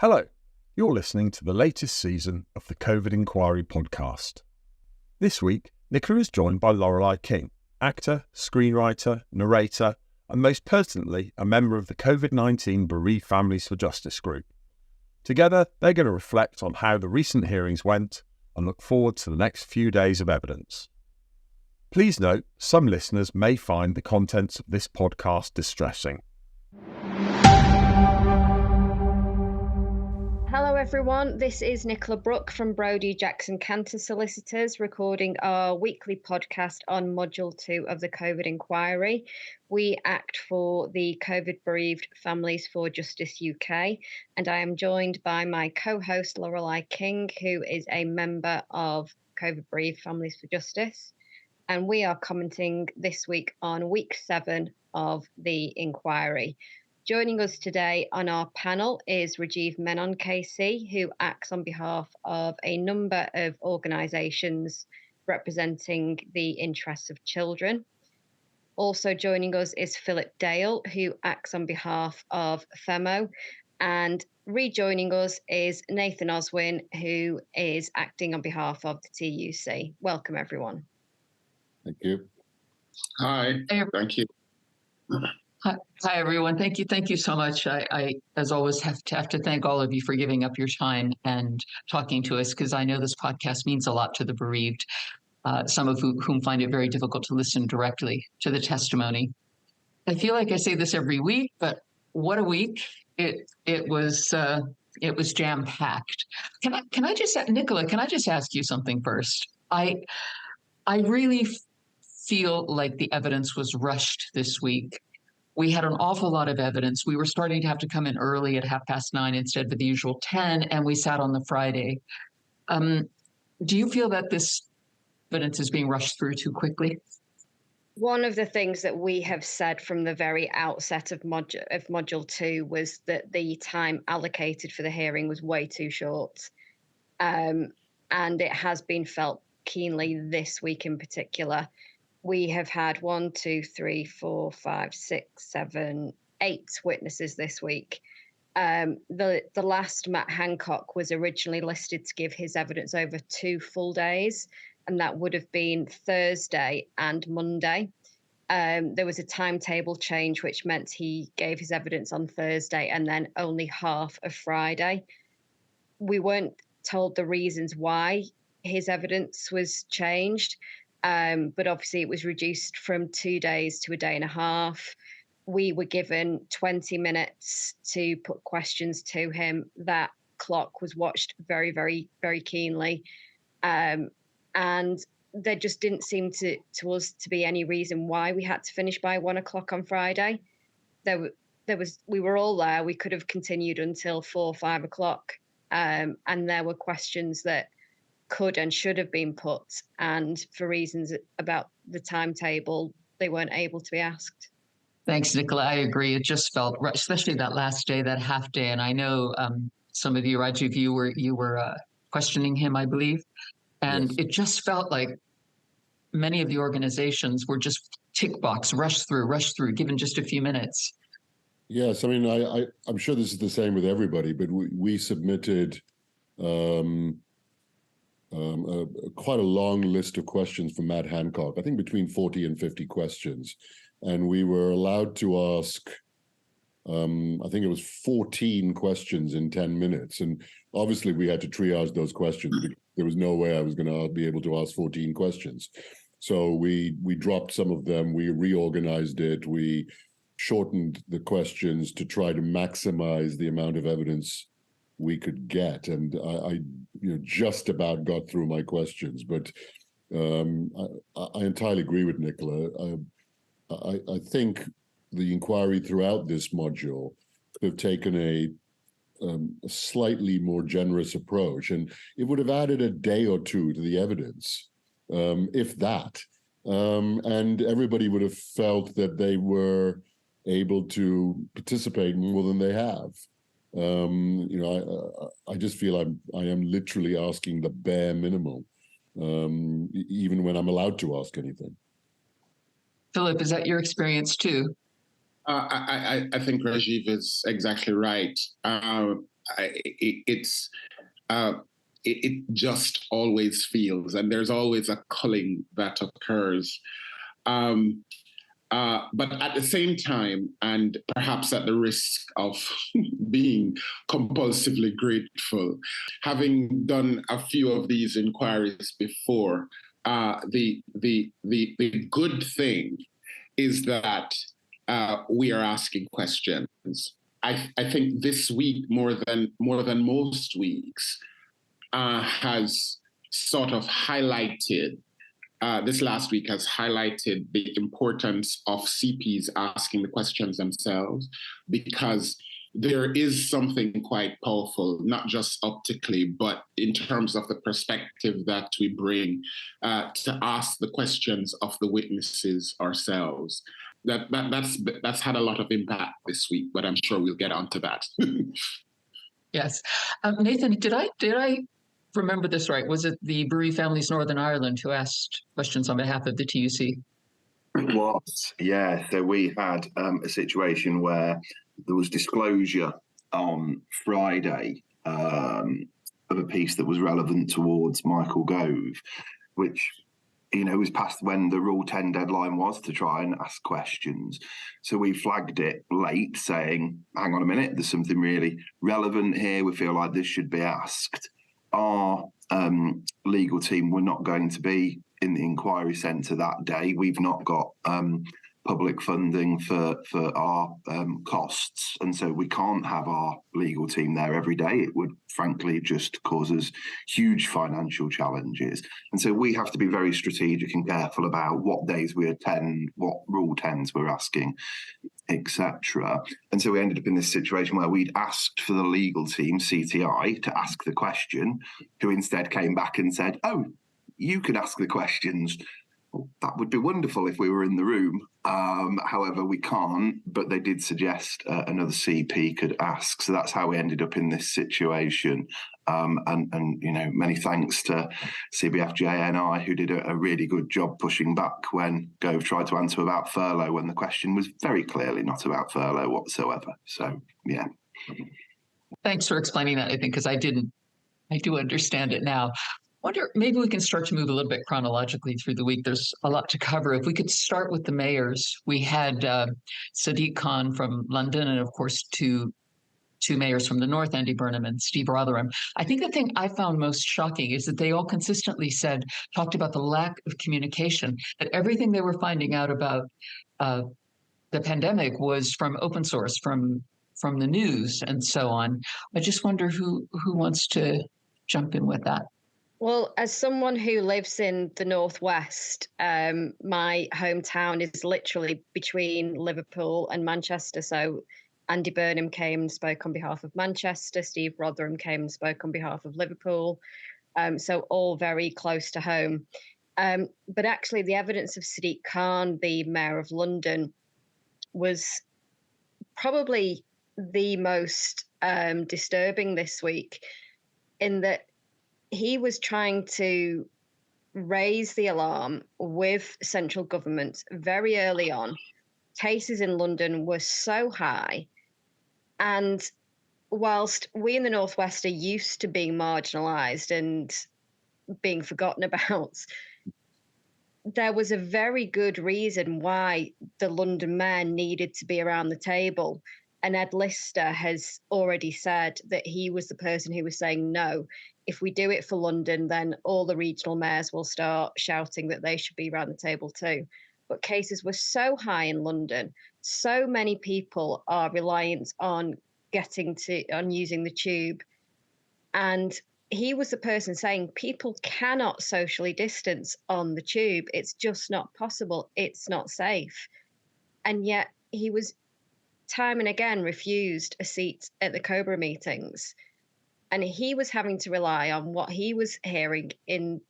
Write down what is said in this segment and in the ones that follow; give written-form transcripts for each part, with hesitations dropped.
Hello, you're listening to the latest season of the COVID Inquiry podcast. This week, Nicola is joined by Lorelei King, actor, screenwriter, narrator, and most pertinently, a member of the COVID-19 Bereaved Families for Justice group. Together, they're going to reflect on how the recent hearings went and look forward to the next few days of evidence. Please note, some listeners may find the contents of this podcast distressing. Hello everyone, this is Nicola Brook from Broudie, Canter Solicitors, recording our weekly podcast on Module 2 of the COVID Inquiry. We act for the COVID Bereaved Families for Justice UK, and I am joined by my co-host Lorelei King, who is a member of COVID Bereaved Families for Justice. And we are commenting this week on week 7 of the inquiry. Joining us today on our panel is Rajiv Menon KC, who acts on behalf of a number of organisations representing the interests of children. Also joining us is Philip Dayle, who acts on behalf of FEMO. And rejoining us is Nathan Oswin, who is acting on behalf of the TUC. Welcome, everyone. Thank you. Hi, thank you. Hi, everyone. Thank you so much. I as always, have to thank all of you for giving up your time and talking to us, because I know this podcast means a lot to the bereaved, some of whom find it very difficult to listen directly to the testimony. I feel like I say this every week, but what a week. It was jam-packed. Can I just, Nicola, can I just ask you something first? I really feel like the evidence was rushed this week. We had an awful lot of evidence. We were starting to have to come in early at 9:30 instead of the usual 10, and we sat on the Friday. Do you feel that this evidence is being rushed through too quickly? One of the things that we have said from the very outset of Module 2 was that the time allocated for the hearing was way too short. And it has been felt keenly this week in particular. We have had 8 witnesses this week. The last, Matt Hancock, was originally listed to give his evidence over 2 full days, and that would have been Thursday and Monday. There was a timetable change, which meant he gave his evidence on Thursday and then only half of Friday. We weren't told the reasons why his evidence was changed. But obviously it was reduced from 2 days to a day and a half. We were given 20 minutes to put questions to him. That clock was watched very, very, very keenly. And there just didn't seem to us to be any reason why we had to finish by 1 o'clock on Friday. We were all there. We could have continued until 4 or 5 o'clock. And there were questions that could and should have been put, and for reasons about the timetable, they weren't able to be asked. Thanks, Nicola. I agree. It just felt, especially that last day, that half day. And I know some of you, Rajiv, you were questioning him, I believe, and yes. It just felt like many of the organizations were just tick box, rush through, given just a few minutes. Yes, I mean, I'm sure this is the same with everybody, but we submitted quite a long list of questions from Matt Hancock, I think between 40 and 50 questions. And we were allowed to ask, I think it was 14 questions in 10 minutes. And obviously we had to triage those questions because there was no way I was going to be able to ask 14 questions. So we dropped some of them, we reorganized it, we shortened the questions to try to maximize the amount of evidence we could get, and I just about got through my questions. But I entirely agree with Nicola. I think the inquiry throughout this module could have taken a slightly more generous approach, and it would have added a day or two to the evidence, if that, and everybody would have felt that they were able to participate more than they have. I just feel I am literally asking the bare minimum, even when I'm allowed to ask anything. Philip, is that your experience too? I think Rajiv is exactly right. it just always feels, and there's always a culling that occurs. But at the same time, and perhaps at the risk of being compulsively grateful, having done a few of these inquiries before, the good thing is that we are asking questions. I think this week, more than most weeks, has sort of highlighted. This last week has highlighted the importance of CPs asking the questions themselves, because there is something quite powerful, not just optically, but in terms of the perspective that we bring to ask the questions of the witnesses ourselves. That's had a lot of impact this week, but I'm sure we'll get onto that. Yes. Nathan, did I remember this right? Was it the bereaved families Northern Ireland who asked questions on behalf of the TUC? It was, yeah. So we had a situation where there was disclosure on Friday of a piece that was relevant towards Michael Gove, which, was past when the Rule 10 deadline was to try and ask questions. So we flagged it late, saying, hang on a minute, there's something really relevant here. We feel like this should be asked. Our legal team were not going to be in the inquiry centre that day. We've not got public funding for our costs, and so we can't have our legal team there every day. It would frankly just cause us huge financial challenges, and so we have to be very strategic and careful about what days we attend, what Rule 10s we're asking, etc. And so we ended up in this situation where we'd asked for the legal team, CTI, to ask the question, who instead came back and said, oh, you could ask the questions. Well, that would be wonderful if we were in the room. However, we can't, but they did suggest another CP could ask. So that's how we ended up in this situation. And many thanks to CBFJNI, who did a really good job pushing back when Gove tried to answer about furlough, when the question was very clearly not about furlough whatsoever. So, yeah. Thanks for explaining that, I think, because I do understand it now. Wonder, maybe we can start to move a little bit chronologically through the week. There's a lot to cover. If we could start with the mayors, we had Sadiq Khan from London, and of course two mayors from the north, Andy Burnham and Steve Rotherham. I think the thing I found most shocking is that they all consistently talked about the lack of communication, that everything they were finding out about the pandemic was from open source, from the news and so on. I just wonder who wants to jump in with that. Well, as someone who lives in the Northwest, my hometown is literally between Liverpool and Manchester. So Andy Burnham came and spoke on behalf of Manchester. Steve Rotherham came and spoke on behalf of Liverpool. So all very close to home. But actually, the evidence of Sadiq Khan, the mayor of London, was probably the most disturbing this week, in that he was trying to raise the alarm with central government very early on. Cases in London were so high. And whilst we in the Northwest are used to being marginalised and being forgotten about, there was a very good reason why the London mayor needed to be around the table. And Ed Lister has already said that he was the person who was saying, no, if we do it for London, then all the regional mayors will start shouting that they should be around the table too. But cases were so high in London, so many people are reliant on using the tube. And he was the person saying people cannot socially distance on the tube. It's just not possible. It's not safe. And yet he was time and again refused a seat at the COBRA meetings. And he was having to rely on what he was hearing in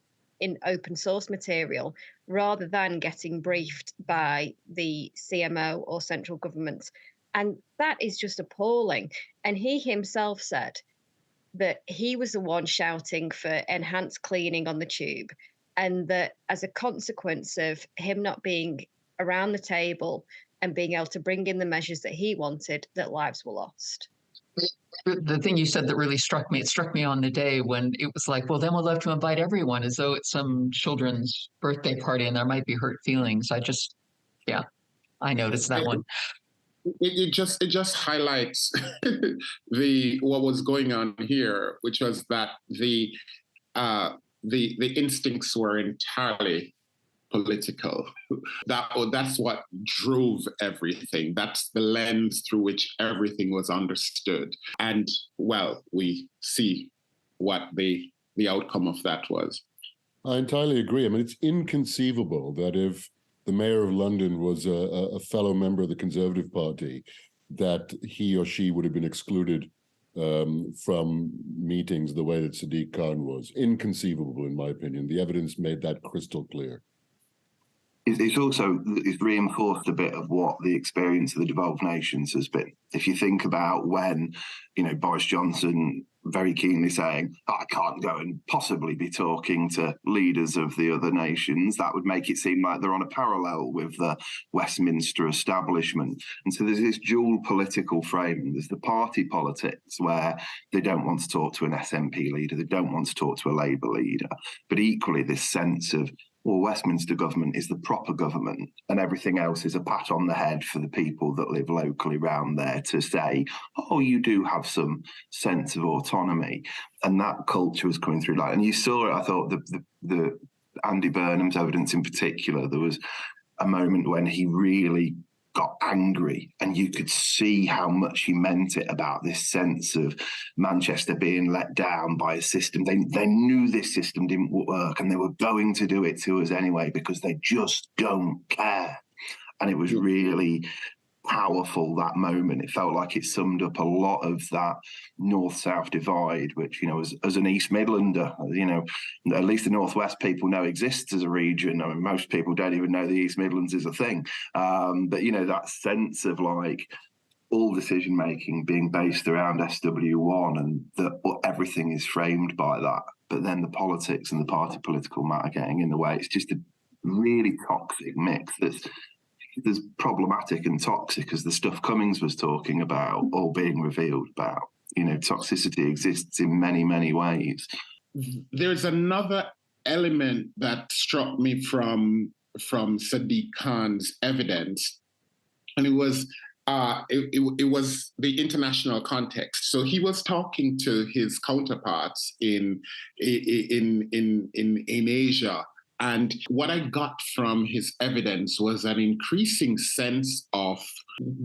open source material rather than getting briefed by the CMO or central government. And that is just appalling. And he himself said that he was the one shouting for enhanced cleaning on the tube, and that as a consequence of him not being around the table and being able to bring in the measures that he wanted, that lives were lost. The thing you said that really struck me, it struck me on the day when it was like, well, then we'll have to invite everyone as though it's some children's birthday party and there might be hurt feelings. I noticed that one. It just highlights what was going on here, which was that the instincts were entirely political. That's what drove everything. That's the lens through which everything was understood. And well, we see what the outcome of that was. I entirely agree. I mean, it's inconceivable that if the mayor of London was a fellow member of the Conservative Party, that he or she would have been excluded from meetings the way that Sadiq Khan was. Inconceivable, in my opinion. The evidence made that crystal clear. It's reinforced a bit of what the experience of the devolved nations has been. If you think about when, Boris Johnson very keenly saying, I can't go and possibly be talking to leaders of the other nations, that would make it seem like they're on a parallel with the Westminster establishment. And so there's this dual political frame. There's the party politics where they don't want to talk to an SNP leader, they don't want to talk to a Labour leader, but equally this sense of, well, Westminster government is the proper government and everything else is a pat on the head for the people that live locally around there to say, oh, you do have some sense of autonomy. And that culture was coming through. And you saw it, I thought, the Andy Burnham's evidence in particular, there was a moment when he really got angry and you could see how much he meant it about this sense of Manchester being let down by a system. They knew this system didn't work and they were going to do it to us anyway because they just don't care. And it was really powerful, that moment. It felt like it summed up a lot of that north-south divide, which, as an East Midlander, at least the Northwest people know exists as a region. I mean, most people don't even know the East Midlands is a thing. But, that sense of like all decision-making being based around SW1 and that everything is framed by that. But then the politics and the party political matter getting in the way. It's just a really toxic mix that's as problematic and toxic as the stuff Cummings was talking about or being revealed about. Toxicity exists in many, many ways. There's another element that struck me from Sadiq Khan's evidence, and it was the international context. So he was talking to his counterparts in Asia. And what I got from his evidence was an increasing sense of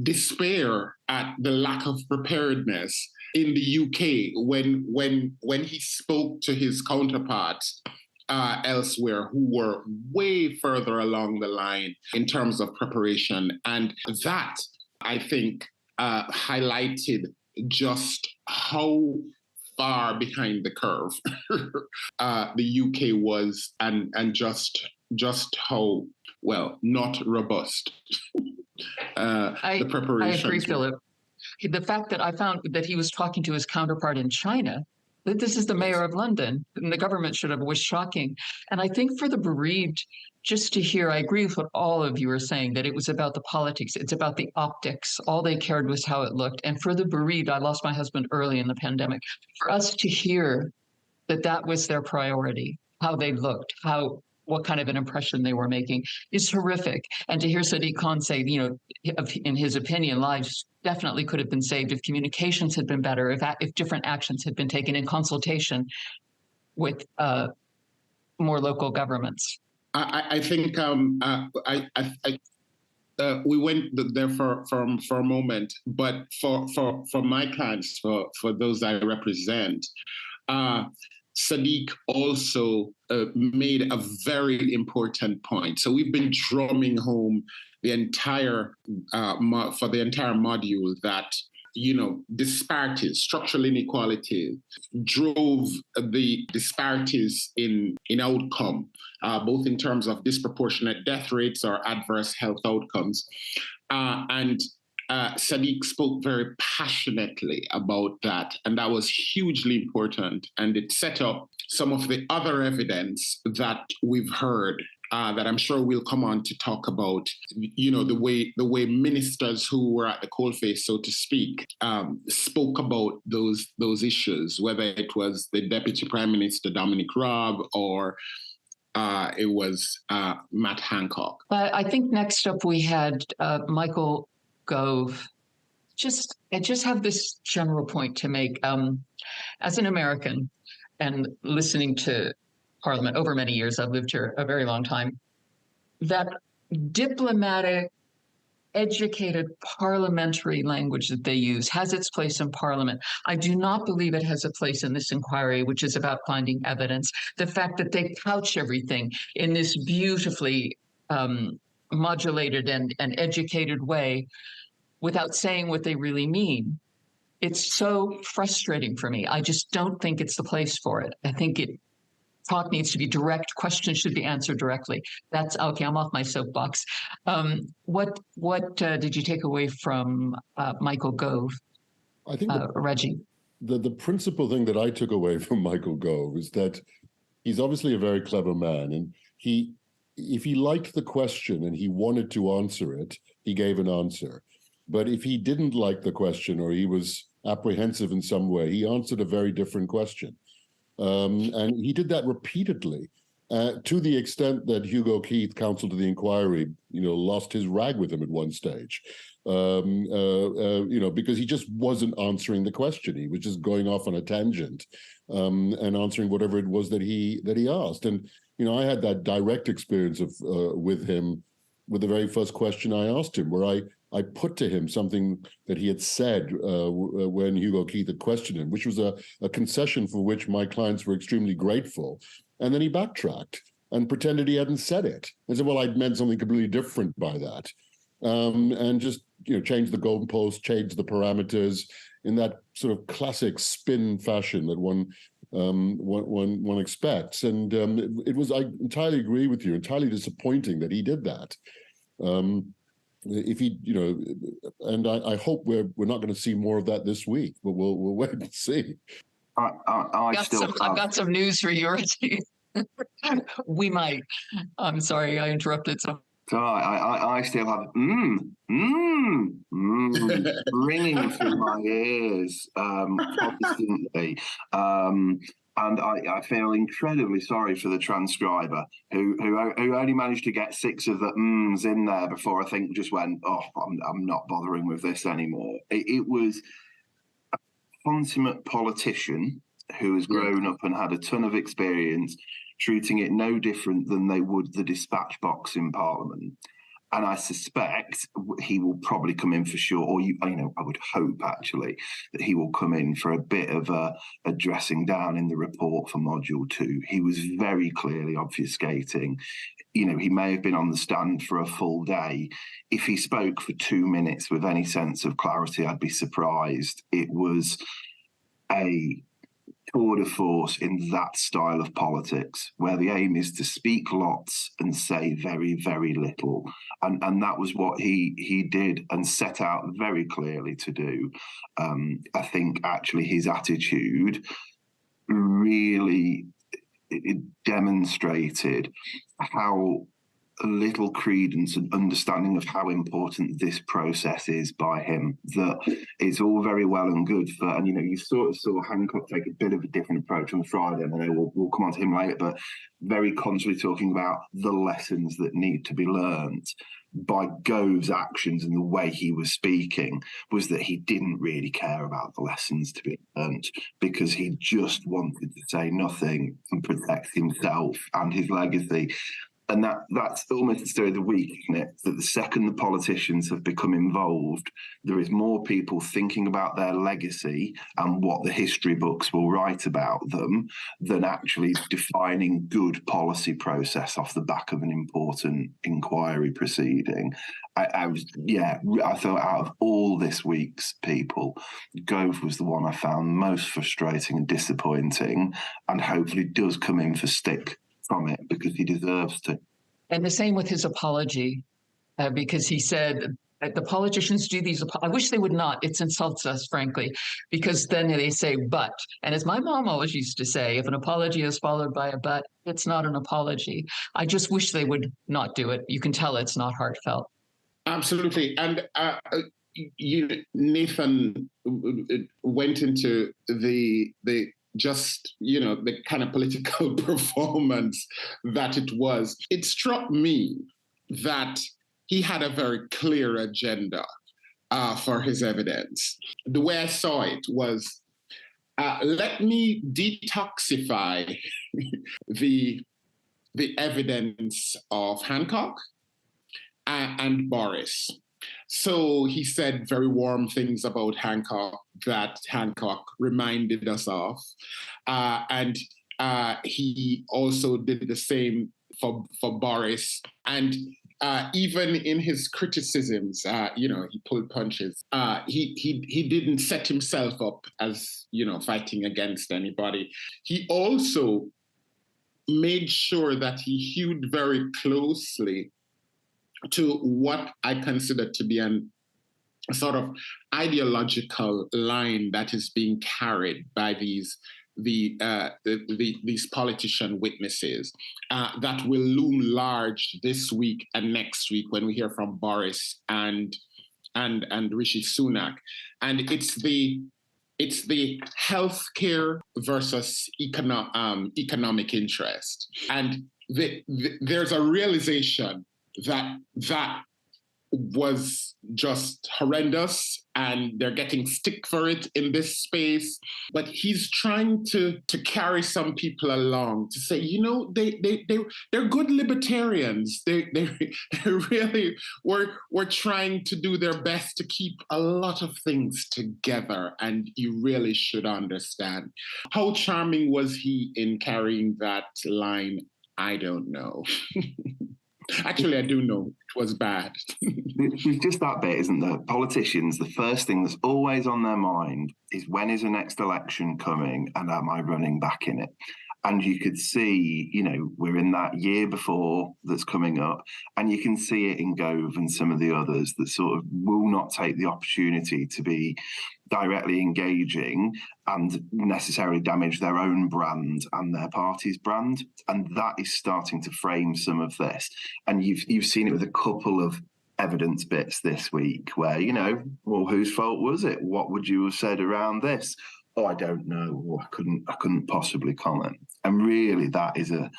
despair at the lack of preparedness in the UK when he spoke to his counterparts elsewhere who were way further along the line in terms of preparation. And that, I think, highlighted just how far behind the curve the UK was, and just how, well, not robust the preparation. I agree, Philip. The fact that I found that he was talking to his counterpart in China, that this is the mayor of London, and the government should have, was shocking. And I think for the bereaved, just to hear, I agree with what all of you are saying, that it was about the politics, it's about the optics. All they cared was how it looked. And for the bereaved, I lost my husband early in the pandemic. For us to hear that that was their priority, how they looked, what kind of an impression they were making is horrific. And to hear Sadiq Khan say, in his opinion, lives definitely could have been saved if communications had been better, if different actions had been taken in consultation with more local governments. I think we went there for a moment, but for my clients, for those I represent, Sadiq also made a very important point. So we've been drumming home the entire for the entire module that disparities, structural inequality drove the disparities in outcome, both in terms of disproportionate death rates or adverse health outcomes. And Sadiq spoke very passionately about that, and that was hugely important. And it set up some of the other evidence that we've heard that I'm sure we'll come on to talk about, the way ministers who were at the coalface, so to speak, spoke about those issues, whether it was the Deputy Prime Minister Dominic Raab or it was Matt Hancock. I think next up we had Michael Gove. I just have this general point to make. As an American and listening to Parliament over many years, I've lived here a very long time, that diplomatic, educated parliamentary language that they use has its place in Parliament. I do not believe it has a place in this inquiry, which is about finding evidence. The fact that they couch everything in this beautifully modulated and educated way without saying what they really mean. It's so frustrating for me. I just don't think it's the place for it. I think talk needs to be direct. Questions should be answered directly. That's okay. I'm off my soapbox. What did you take away from Michael Gove? I think Reggie. The principal thing that I took away from Michael Gove is that he's obviously a very clever man, and if he liked the question and he wanted to answer it, he gave an answer. But if he didn't like the question or he was apprehensive in some way, he answered a very different question. And he did that repeatedly, to the extent that Hugo Keith, counsel to the inquiry, lost his rag with him at one stage, because he just wasn't answering the question. He was just going off on a tangent and answering whatever it was that he asked. And, I had that direct experience with him with the very first question I asked him, where I put to him something that he had said when Hugo Keith had questioned him, which was a concession for which my clients were extremely grateful. And then he backtracked and pretended he hadn't said it. And said, well, I'd meant something completely different by that. And just, changed the goalpost, changed the parameters in that sort of classic spin fashion that one expects. And I entirely agree with you, entirely disappointing that he did that. If he, and I hope we're not going to see more of that this week, but we'll wait and see. I've got some news for you, Reggie. We might. I'm sorry, I interrupted. So I still have ringing through my ears constantly. And I feel incredibly sorry for the transcriber who only managed to get 6 of the mms in there before I think just went, I'm not bothering with this anymore. It was a consummate politician who has grown up and had a ton of experience treating it no different than they would the dispatch box in Parliament. And I suspect he will probably come in for sure, or I would hope actually that he will come in for a bit of a dressing down in the report for Module 2. He was very clearly obfuscating. He may have been on the stand for a full day. If he spoke for 2 minutes with any sense of clarity, I'd be surprised. It was a tour de force in that style of politics, where the aim is to speak lots and say very, very little. And that was what he did and set out very clearly to do. I think actually his attitude really demonstrated how little credence and understanding of how important this process is by him, that it's all very well and good for, and you sort of saw Hancock take a bit of a different approach on Friday, and I know we'll come on to him later, but very constantly talking about the lessons that need to be learned. By Gove's actions and the way he was speaking was that he didn't really care about the lessons to be learned, because he just wanted to say nothing and protect himself and his legacy. And that's almost the story of the week, isn't it? That the second the politicians have become involved, there is more people thinking about their legacy and what the history books will write about them than actually defining good policy process off the back of an important inquiry proceeding. I thought out of all this week's people, Gove was the one I found most frustrating and disappointing, and hopefully does come in for stick from it, because he deserves to. And the same with his apology, because he said The politicians do these. I wish they would not. It insults us, frankly, because then they say but. And as my mom always used to say, if an apology is followed by a but, it's not an apology. I just wish they would not do it. You can tell it's not heartfelt. Absolutely. And Nathan went into the just, the kind of political performance that it was. It struck me that he had a very clear agenda for his evidence. The way I saw it was, let me detoxify the evidence of Hancock and Boris. So he said very warm things about Hancock that Hancock reminded us of. And he also did the same for Boris. And even in his criticisms, he pulled punches. He didn't set himself up as, fighting against anybody. He also made sure that he hewed very closely to what I consider to be a sort of ideological line that is being carried by these politician witnesses that will loom large this week and next week when we hear from Boris and Rishi Sunak. And it's the healthcare versus economic interest. And there's a realization that was just horrendous, and they're getting stick for it in this space. But he's trying to carry some people along to say, they're good libertarians. They really were trying to do their best to keep a lot of things together, and you really should understand. How charming was he in carrying that line? I don't know. Actually, I do know it was bad. It's just that bit, isn't there? Politicians, the first thing that's always on their mind is, when is the next election coming and am I running back in it? And you could see, we're in that year before that's coming up, and you can see it in Gove and some of the others that sort of will not take the opportunity to be directly engaging and necessarily damage their own brand and their party's brand. And that is starting to frame some of this. And you've seen it with a couple of evidence bits this week where, well, whose fault was it? What would you have said around this? Oh, I don't know. Or I couldn't possibly comment. And really, that is the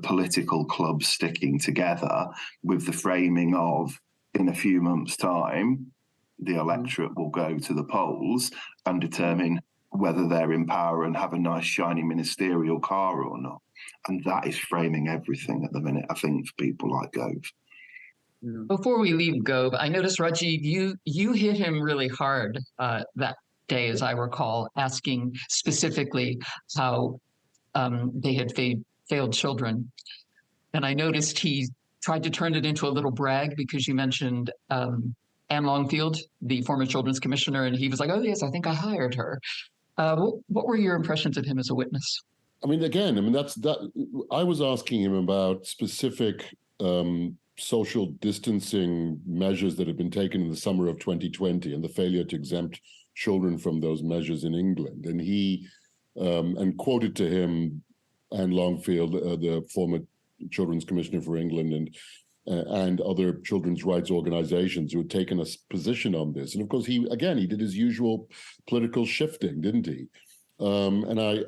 political club sticking together with the framing of, in a few months' time, the electorate will go to the polls and determine whether they're in power and have a nice shiny ministerial car or not. And that is framing everything at the minute, I think, for people like Gove. Before we leave Gove, I noticed, Rajiv, you hit him really hard that day, as I recall, asking specifically how they had failed children. And I noticed he tried to turn it into a little brag because you mentioned Anne Longfield, the former children's commissioner, and he was like, oh, yes, I think I hired her. What were your impressions of him as a witness? I mean, I was asking him about specific social distancing measures that had been taken in the summer of 2020 and the failure to exempt children from those measures in England. And he and quoted to him Anne Longfield, the former children's commissioner for England, and other children's rights organizations who had taken a position on this. And of course, he did his usual political shifting, didn't he? And I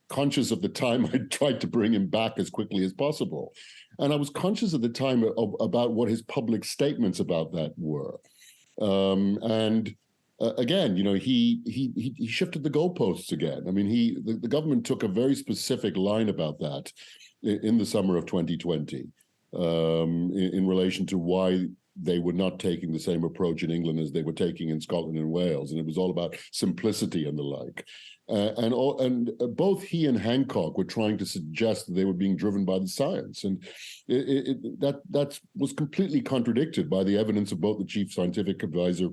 conscious of the time, I tried to bring him back as quickly as possible. And I was conscious at the time about what his public statements about that were. Again, he shifted the goalposts again. I mean, the government took a very specific line about that in the summer of 2020 in relation to why they were not taking the same approach in England as they were taking in Scotland and Wales. And it was all about simplicity and the like. And both he and Hancock were trying to suggest that they were being driven by the science. And that was completely contradicted by the evidence of both the chief scientific advisor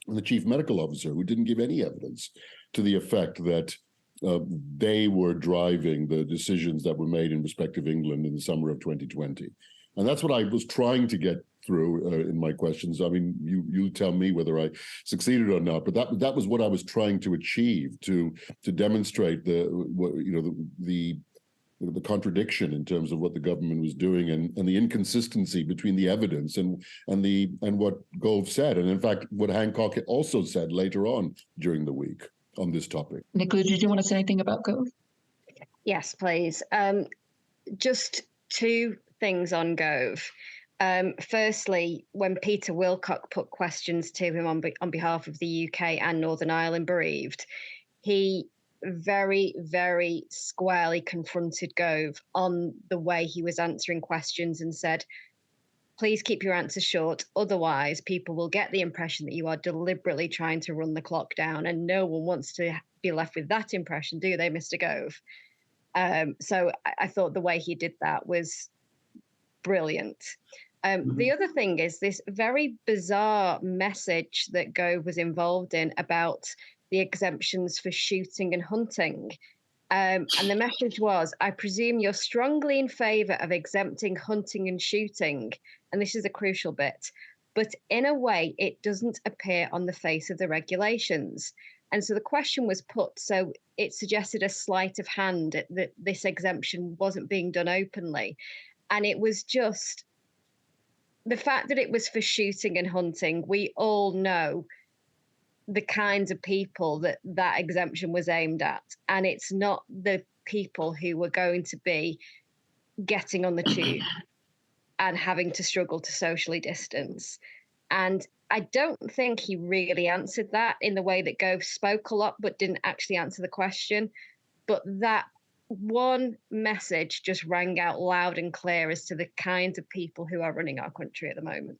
and the chief medical officer, who didn't give any evidence to the effect that they were driving the decisions that were made in respect of England in the summer of 2020. And that's what I was trying to get through in my questions. I mean, you tell me whether I succeeded or not, but that was what I was trying to achieve, to demonstrate the contradiction in terms of what the government was doing, and the inconsistency between the evidence and what Gove said, and in fact what Hancock also said later on during the week on this topic. Nicola, did you want to say anything about Gove? Yes, please. Just two things on Gove. Firstly, when Peter Wilcock put questions to him on behalf of the UK and Northern Ireland bereaved, he very, very squarely confronted Gove on the way he was answering questions and said, please keep your answers short. Otherwise, people will get the impression that you are deliberately trying to run the clock down, and no one wants to be left with that impression, do they, Mr. Gove? So I thought the way he did that was brilliant. The other thing is this very bizarre message that Gove was involved in about the exemptions for shooting and hunting. And the message was, I presume you're strongly in favour of exempting hunting and shooting. And this is a crucial bit. But in a way, it doesn't appear on the face of the regulations. And so the question was put, so it suggested a sleight of hand that this exemption wasn't being done openly. And it was just the fact that it was for shooting and hunting. We all know the kinds of people that exemption was aimed at. And it's not the people who were going to be getting on the tube and having to struggle to socially distance. And I don't think he really answered that in the way that Gove spoke a lot, but didn't actually answer the question. But that one message just rang out loud and clear as to the kinds of people who are running our country at the moment.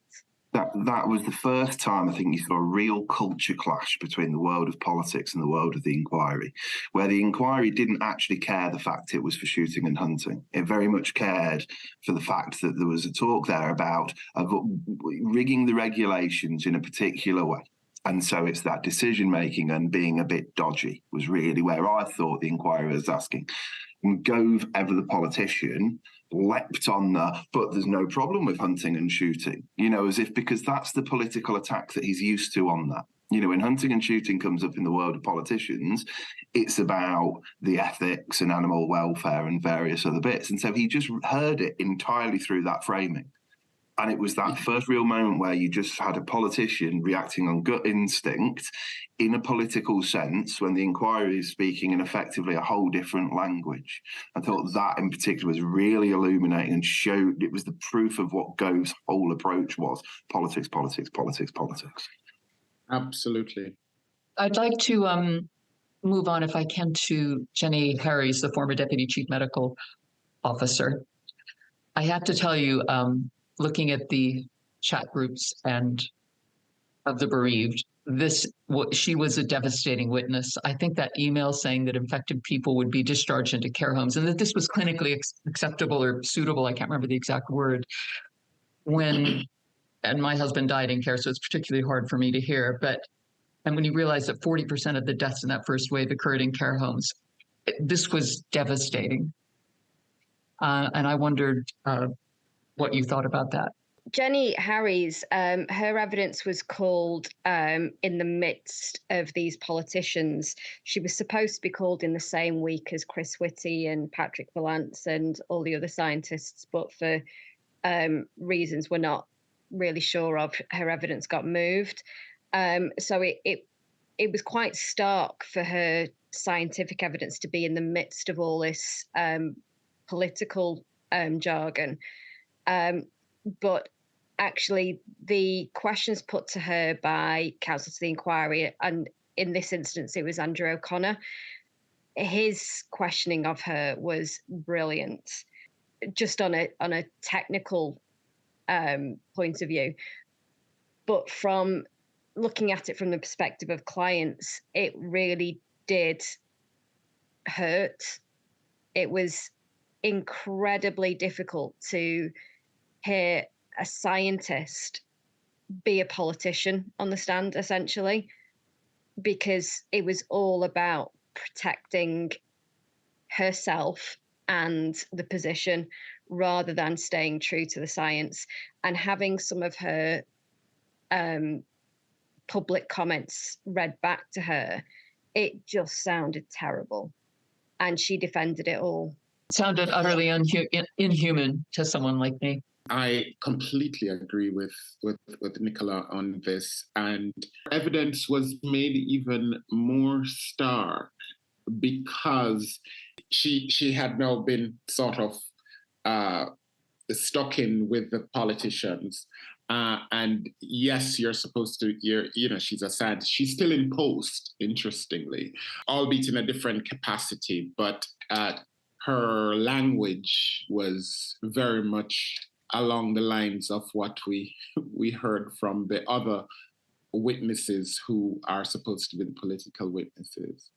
That was the first time I think you saw a real culture clash between the world of politics and the world of the inquiry, where the inquiry didn't actually care the fact it was for shooting and hunting. It very much cared for the fact that there was a talk there about rigging the regulations in a particular way. And so it's that decision-making and being a bit dodgy was really where I thought the inquiry was asking. And Gove, ever the politician, leapt on but there's no problem with hunting and shooting, as if because that's the political attack that he's used to on that. When hunting and shooting comes up in the world of politicians, it's about the ethics and animal welfare and various other bits. And so he just heard it entirely through that framing. And it was that first real moment where you just had a politician reacting on gut instinct in a political sense when the inquiry is speaking in effectively a whole different language. I thought that in particular was really illuminating and showed it was the proof of what Gove's whole approach was. Politics, politics, politics, politics. Absolutely. I'd like to move on, if I can, to Jenny Harries, the former Deputy Chief Medical Officer. I have to tell you, looking at the chat groups and of the bereaved, she was a devastating witness. I think that email saying that infected people would be discharged into care homes and that this was clinically acceptable or suitable, I can't remember the exact word, and my husband died in care, so it's particularly hard for me to hear, and when you realize that 40% of the deaths in that first wave occurred in care homes, this was devastating. And I wondered what you thought about that. Jenny Harries, her evidence was called in the midst of these politicians. She was supposed to be called in the same week as Chris Whitty and Patrick Vallance and all the other scientists, but for reasons we're not really sure of, her evidence got moved. So it was quite stark for her scientific evidence to be in the midst of all this political jargon. But actually, the questions put to her by counsel to the inquiry, and in this instance, it was Andrew O'Connor, his questioning of her was brilliant, just on a technical point of view. But from looking at it from the perspective of clients, it really did hurt. It was incredibly difficult to hear a scientist be a politician on the stand, essentially, because it was all about protecting herself and the position rather than staying true to the science. And having some of her public comments read back to her, it just sounded terrible. And she defended it all. Sounded utterly inhuman to someone like me. I completely agree with Nicola on this. And evidence was made even more stark because she had now been sort of stuck in with the politicians. And yes, you're supposed to, she's a scientist. She's still in post, interestingly, albeit in a different capacity. But her language was very much along the lines of what we heard from the other witnesses who are supposed to be the political witnesses.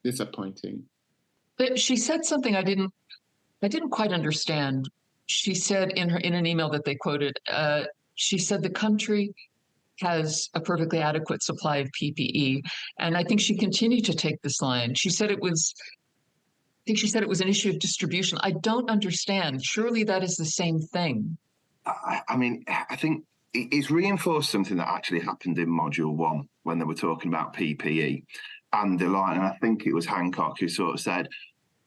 Disappointing. But she said something I didn't quite understand. She said in an email that they quoted, she said the country has a perfectly adequate supply of PPE. And I think she continued to take this line. She said it was an issue of distribution. I don't understand. Surely that is the same thing. I mean, I think it's reinforced something that actually happened in Module 1 when they were talking about PPE and the line. And I think it was Hancock who sort of said,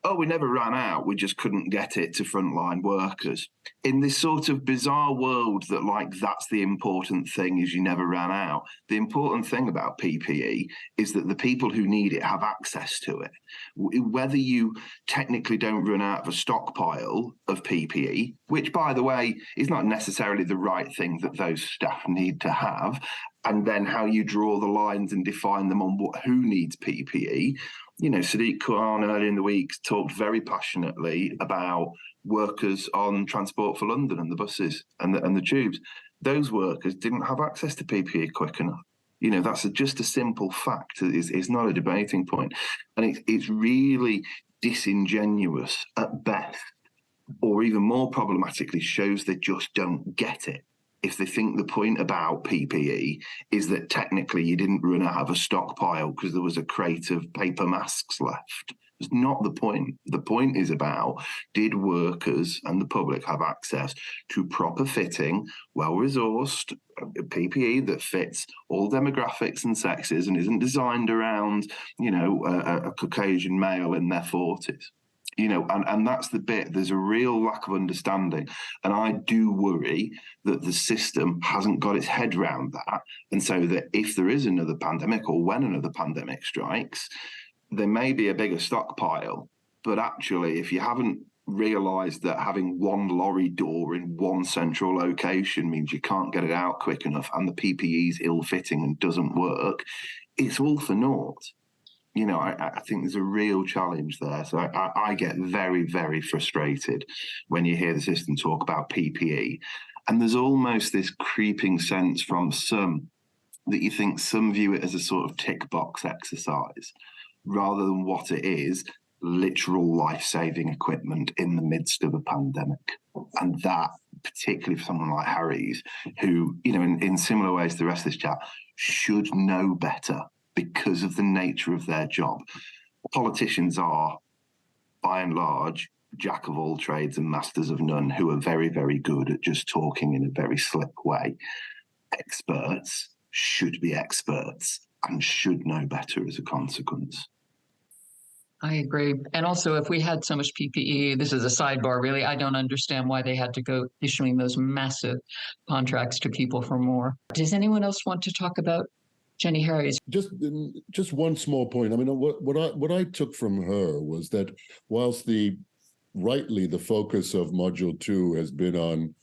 oh, we never ran out, we just couldn't get it to frontline workers. In this sort of bizarre world that, like, that's the important thing, is you never ran out. The important thing about PPE is that the people who need it have access to it. Whether you technically don't run out of a stockpile of PPE, which, by the way, is not necessarily the right thing that those staff need to have, and then how you draw the lines and define them on who needs PPE. You know, Sadiq Khan earlier in the week talked very passionately about workers on Transport for London and the buses and the tubes. Those workers didn't have access to PPE quick enough. You know, that's just a simple fact. It's not a debating point. And it's really disingenuous at best, or even more problematically, shows they just don't get it. If they think the point about PPE is that technically you didn't run out of a stockpile because there was a crate of paper masks left. It's not the point. The point is about, did workers and the public have access to proper fitting, well-resourced PPE that fits all demographics and sexes and isn't designed around, a Caucasian male in their 40s? And that's the bit. There's a real lack of understanding. And I do worry that the system hasn't got its head around that. And so that if there is another pandemic, or when another pandemic strikes, there may be a bigger stockpile. But actually, if you haven't realised that having one lorry door in one central location means you can't get it out quick enough and the PPE is ill-fitting and doesn't work, it's all for naught. I think there's a real challenge there. So I get very, very frustrated when you hear the system talk about PPE. And there's almost this creeping sense from some that you think some view it as a sort of tick box exercise rather than what it is, literal life-saving equipment in the midst of a pandemic. And that, particularly for someone like Harry's, who, in similar ways to the rest of this chat, should know better because of the nature of their job. Politicians are, by and large, jack of all trades and masters of none, who are very, very good at just talking in a very slick way. Experts should be experts and should know better as a consequence. I agree. And also, if we had so much PPE, this is a sidebar, really, I don't understand why they had to go issuing those massive contracts to people for more. Does anyone else want to talk about Jenny Harries? Just one small point. I mean, what I took from her was that whilst rightly the focus of Module 2 has been on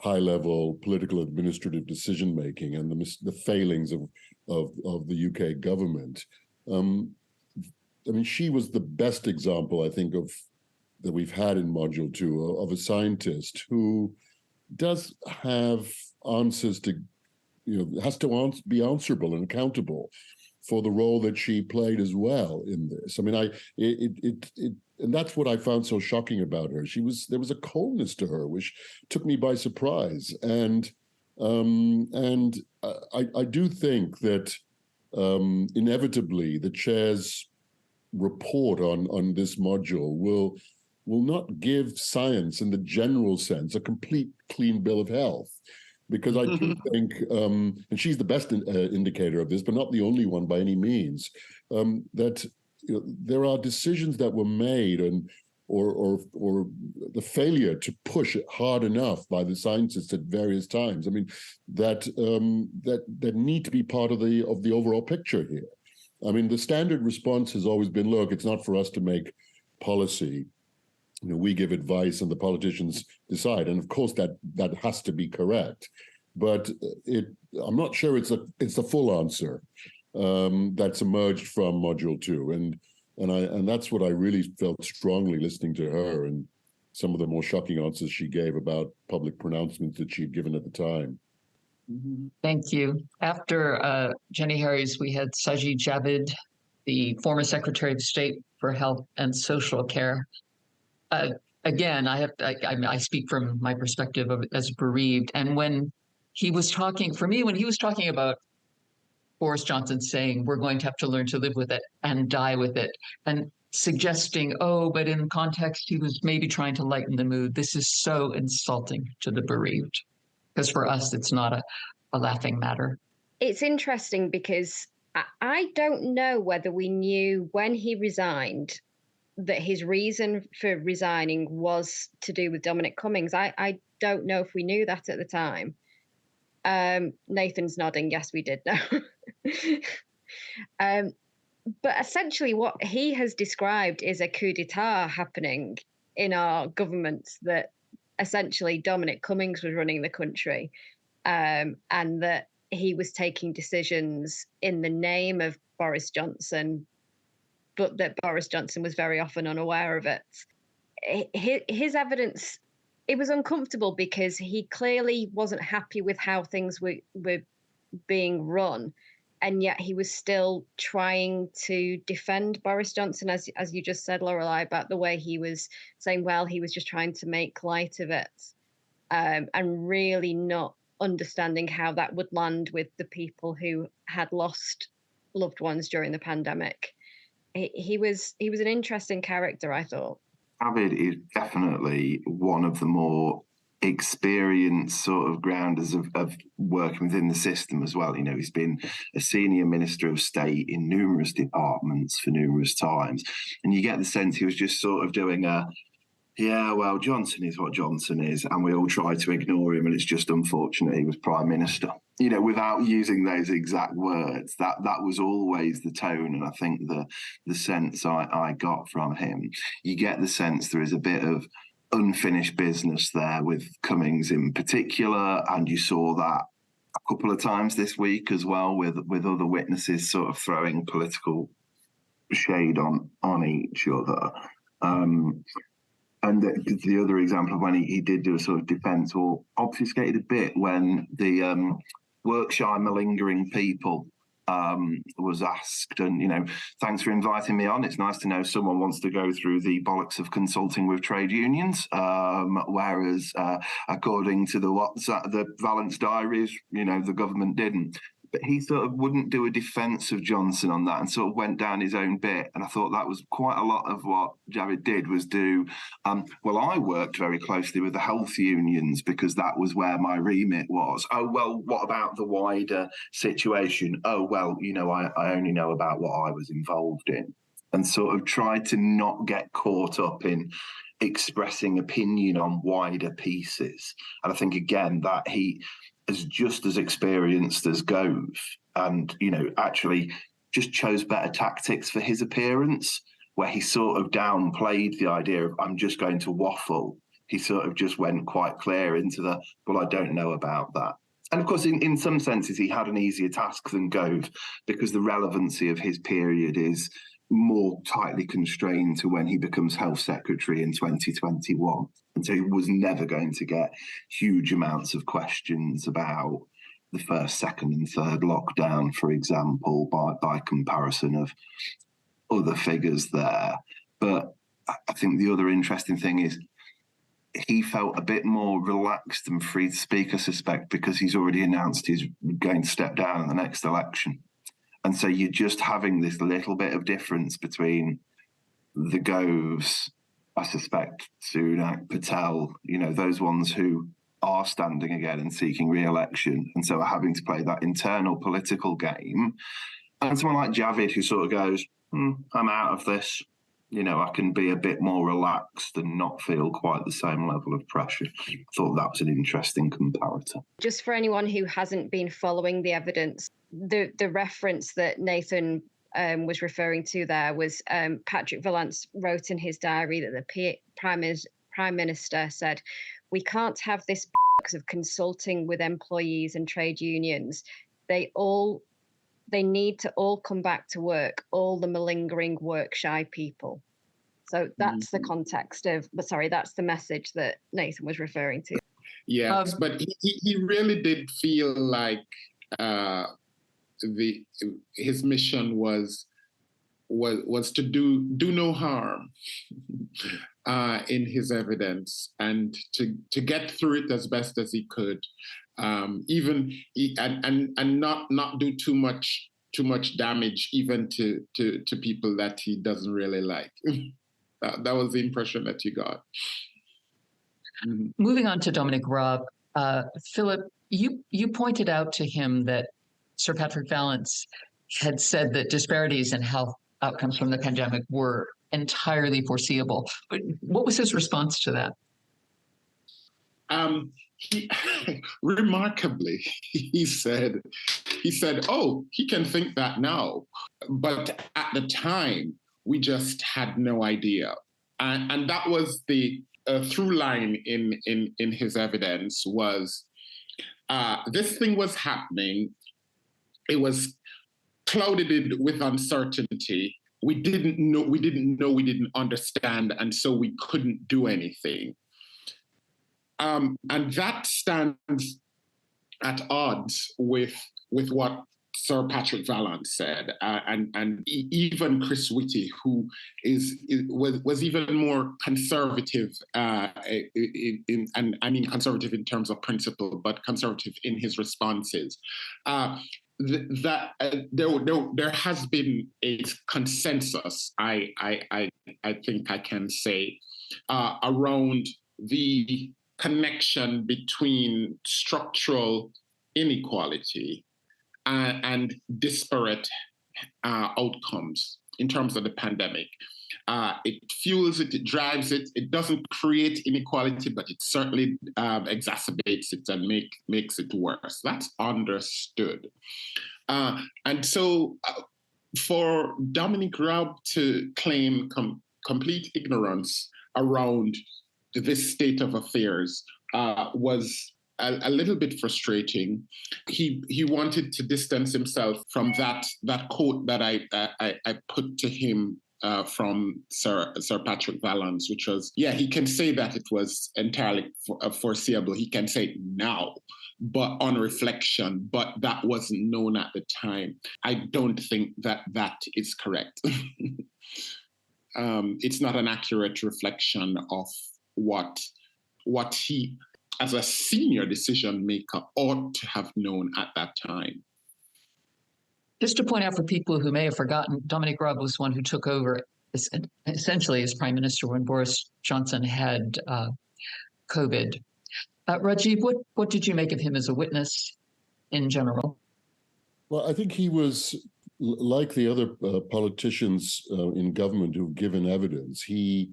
high-level political administrative decision-making and the failings of the UK government, I mean, she was the best example, I think, that we've had in Module 2 of a scientist who does have answers to, has to be answerable and accountable for the role that she played as well in this. I mean, and that's what I found so shocking about her. There was a coldness to her, which took me by surprise. And I do think that inevitably the chair's report on this module will will not give science in the general sense a complete clean bill of health. Because I do think, and she's the best indicator of this, but not the only one by any means, that there are decisions that were made or the failure to push it hard enough by the scientists at various times. I mean, that need to be part of the overall picture here. I mean, the standard response has always been, look, it's not for us to make policy. We give advice and the politicians decide. And of course, that has to be correct. But I'm not sure it's the full answer that's emerged from Module 2. And that's what I really felt strongly listening to her and some of the more shocking answers she gave about public pronouncements that she'd given at the time. Thank you. After Jenny Harries, we had Sajid Javid, the former Secretary of State for Health and Social Care. Again, I speak from my perspective as bereaved. And when he was talking about Boris Johnson saying, we're going to have to learn to live with it and die with it, and suggesting, but in context, he was maybe trying to lighten the mood. This is so insulting to the bereaved, because for us, it's not a laughing matter. It's interesting because I don't know whether we knew when he resigned that his reason for resigning was to do with Dominic Cummings. I don't know if we knew that at the time. Nathan's nodding. Yes, we did know. But essentially what he has described is a coup d'etat happening in our government, that essentially Dominic Cummings was running the country, and that he was taking decisions in the name of Boris Johnson, but that Boris Johnson was very often unaware of it. His evidence, it was uncomfortable because he clearly wasn't happy with how things were being run, and yet he was still trying to defend Boris Johnson, as you just said, Lorelei, about the way he was saying, well, he was just trying to make light of it, and really not understanding how that would land with the people who had lost loved ones during the pandemic. He was an interesting character, I thought. Javid is definitely one of the more experienced sort of grounders of working within the system as well. He's been a senior minister of state in numerous departments for numerous times. And you get the sense he was just sort of doing Johnson is what Johnson is, and we all try to ignore him, and it's just unfortunate he was Prime Minister. Without using those exact words, that was always the tone, and I think the sense I got from him, you get the sense there is a bit of unfinished business there with Cummings in particular, and you saw that a couple of times this week as well with other witnesses sort of throwing political shade on each other. And the other example of when he did do a sort of defence or obfuscated a bit when the Workshire malingering people was asked, and, thanks for inviting me on. It's nice to know someone wants to go through the bollocks of consulting with trade unions, whereas according to the Valence diaries, the government didn't. But he sort of wouldn't do a defence of Johnson on that and sort of went down his own bit. And I thought that was quite a lot of what Javid did was do, I worked very closely with the health unions because that was where my remit was. Oh, well, what about the wider situation? Oh, well, I only know about what I was involved in. And sort of tried to not get caught up in expressing opinion on wider pieces. And I think, again, that he is just as experienced as Gove and, actually just chose better tactics for his appearance, where he sort of downplayed the idea of, I'm just going to waffle. He sort of just went quite clear into I don't know about that. And of course, in some senses, he had an easier task than Gove because the relevancy of his period is more tightly constrained to when he becomes health secretary in 2021. And so he was never going to get huge amounts of questions about the first, second and third lockdown, for example, by comparison of other figures there. But I think the other interesting thing is he felt a bit more relaxed and free to speak, I suspect, because he's already announced he's going to step down in the next election. And so you're just having this little bit of difference between the Goves I suspect Sunak, Patel, those ones who are standing again and seeking re-election, and so are having to play that internal political game. And someone like Javid, who sort of goes, I'm out of this. I can be a bit more relaxed and not feel quite the same level of pressure. I thought that was an interesting comparator. Just for anyone who hasn't been following the evidence, the reference that Nathan was referring to there was Patrick Vallance wrote in his diary that the Prime Minister said, "We can't have this of consulting with employees and trade unions. They need to all come back to work, all the malingering work-shy people." So that's the context that's the message that Nathan was referring to. Yes, but he really did feel like his mission was to do no harm in his evidence, and to get through it as best as he could, and not do too much damage even to people that he doesn't really like. That was the impression that you got. Mm-hmm. Moving on to Dominic Raab, Philip, you pointed out to him that Sir Patrick Vallance had said that disparities in health outcomes from the pandemic were entirely foreseeable. But what was his response to that? Remarkably, he said, "Oh, he can think that now, but at the time we just had no idea," and that was the through line in his evidence was this thing was happening. It was clouded with uncertainty. We didn't know, we didn't understand, and so we couldn't do anything. And that stands at odds with what Sir Patrick Vallance said, and even Chris Whitty, who was even more conservative, conservative in terms of principle, but conservative in his responses. There has been a consensus, I think I can say, around the connection between structural inequality and disparate outcomes in terms of the pandemic. It fuels it, it drives it. It doesn't create inequality, but it certainly exacerbates it and makes it worse. That's understood. And so for Dominic Raab to claim complete ignorance around this state of affairs was a little bit frustrating. He wanted to distance himself from that quote that I put to him from Sir Patrick Vallance, which was, he can say that it was entirely foreseeable. He can say it now, but on reflection, but that wasn't known at the time. I don't think that is correct. It's not an accurate reflection of what he, as a senior decision maker, ought to have known at that time. Just to point out for people who may have forgotten, Dominic Raab was one who took over essentially as Prime Minister when Boris Johnson had COVID. Rajiv, what did you make of him as a witness in general? Well, I think he was, like the other politicians in government who've given evidence, he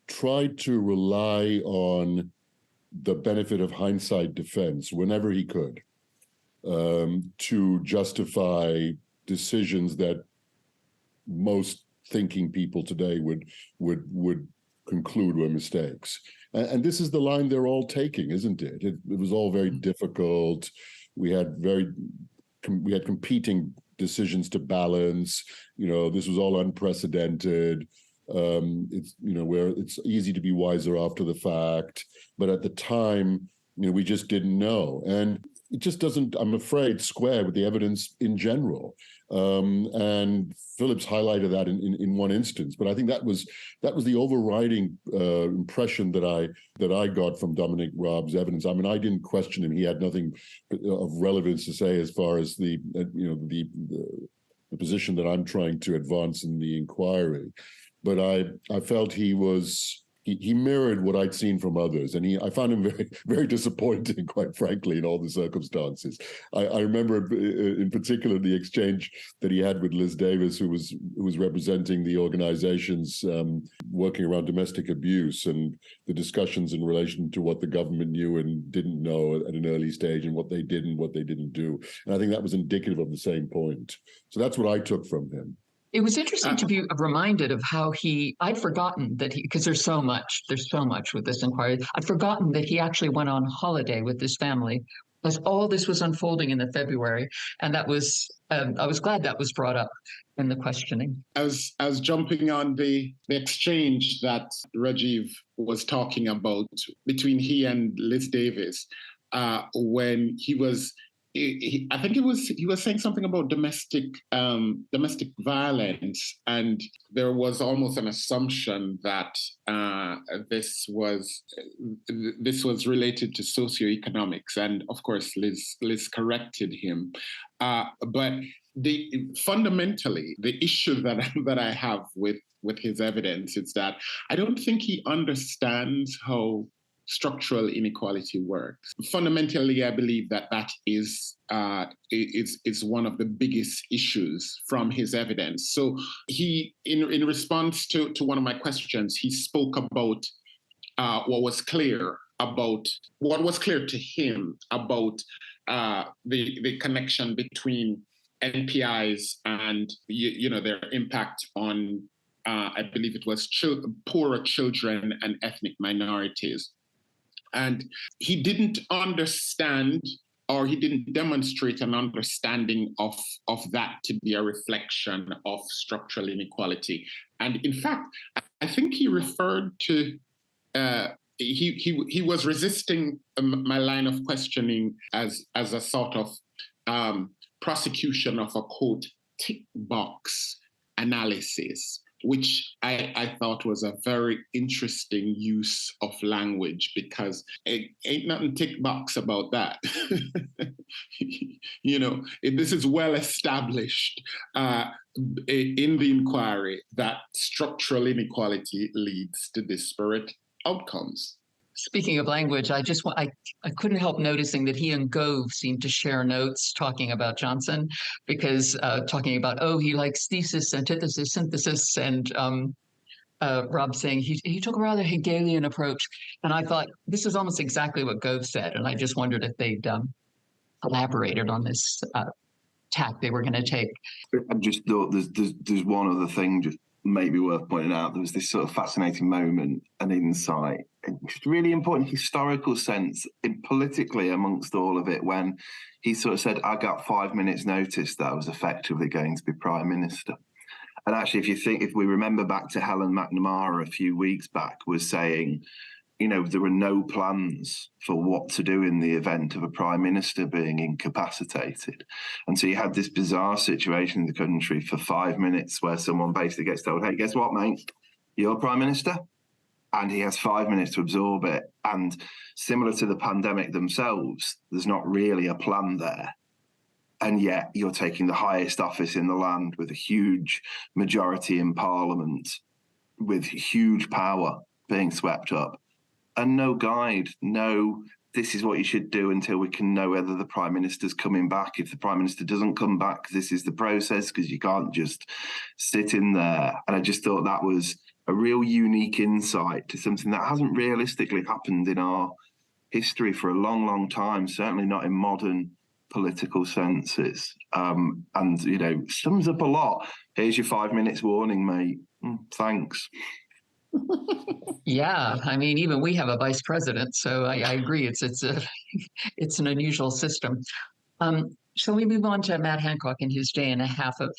tried to rely on the benefit of hindsight defense whenever he could to justify decisions that most thinking people today would conclude were mistakes. And this is the line they're all taking, isn't it? It was all very difficult. We had competing decisions to balance. This was all unprecedented. It's where it's easy to be wiser after the fact, but at the time, we just didn't know, and it just doesn't, I'm afraid, square with the evidence in general. And Philip's highlighted that in one instance, but I think that was the overriding impression that I got from Dominic Raab's evidence. I mean, I didn't question him; he had nothing of relevance to say as far as the position that I'm trying to advance in the inquiry. but I felt he mirrored what I'd seen from others, and I found him very, very disappointing, quite frankly, in all the circumstances. I remember in particular the exchange that he had with Liz Davis, who was representing the organizations working around domestic abuse, and the discussions in relation to what the government knew and didn't know at an early stage, and what they did and what they didn't do. And I think that was indicative of the same point. So that's what I took from him. It was interesting to be reminded of how I'd forgotten that because there's so much with this inquiry. I'd forgotten that he actually went on holiday with his family as all this was unfolding in the February. And that was, I was glad that was brought up in the questioning. I was jumping on the exchange that Rajiv was talking about between he and Liz Davis when he was, I think he was saying something about domestic violence, and there was almost an assumption that this was related to socioeconomics, and of course Liz corrected him, but fundamentally the issue that I have with his evidence is that I don't think he understands how structural inequality works. Fundamentally, I believe that is one of the biggest issues from his evidence. So he, in response to one of my questions, he spoke about what was clear to him about the connection between NPIs and their impact on I believe it was poorer children and ethnic minorities. And he didn't understand, or he didn't demonstrate an understanding of that to be a reflection of structural inequality. And in fact, I think he referred to, he was resisting my line of questioning as a sort of prosecution of a, quote, tick box analysis, which I thought was a very interesting use of language, because it ain't nothing tick box about that. This is well established in the inquiry that structural inequality leads to disparate outcomes. Speaking of language, I couldn't help noticing that he and Gove seemed to share notes talking about Johnson, because talking about, he likes thesis, antithesis, synthesis, and Rob saying he took a rather Hegelian approach. And I thought, this is almost exactly what Gove said. And I just wondered if they'd elaborated on this tack they were going to take. I just thought there's one other thing just maybe worth pointing out. There was this sort of fascinating moment and insight, just really important historical sense politically amongst all of it, when he sort of said, I got 5 minutes notice that I was effectively going to be Prime Minister. And actually, if we remember back to Helen McNamara a few weeks back, was saying, there were no plans for what to do in the event of a Prime Minister being incapacitated. And so you had this bizarre situation in the country for 5 minutes where someone basically gets told, hey, guess what, mate? You're Prime Minister. And he has 5 minutes to absorb it. And similar to the pandemic themselves, there's not really a plan there. And yet you're taking the highest office in the land with a huge majority in Parliament, with huge power being swept up. And no guide, no, this is what you should do until we can know whether the Prime Minister's coming back. If the Prime Minister doesn't come back, this is the process, because you can't just sit in there. And I just thought that was a real unique insight to something that hasn't realistically happened in our history for a long, long time, certainly not in modern political senses. And, sums up a lot. Here's your 5 minutes warning, mate. Thanks. Yeah, I mean, even we have a vice president, so I agree. It's an unusual system. Shall we move on to Matt Hancock and his day and a half of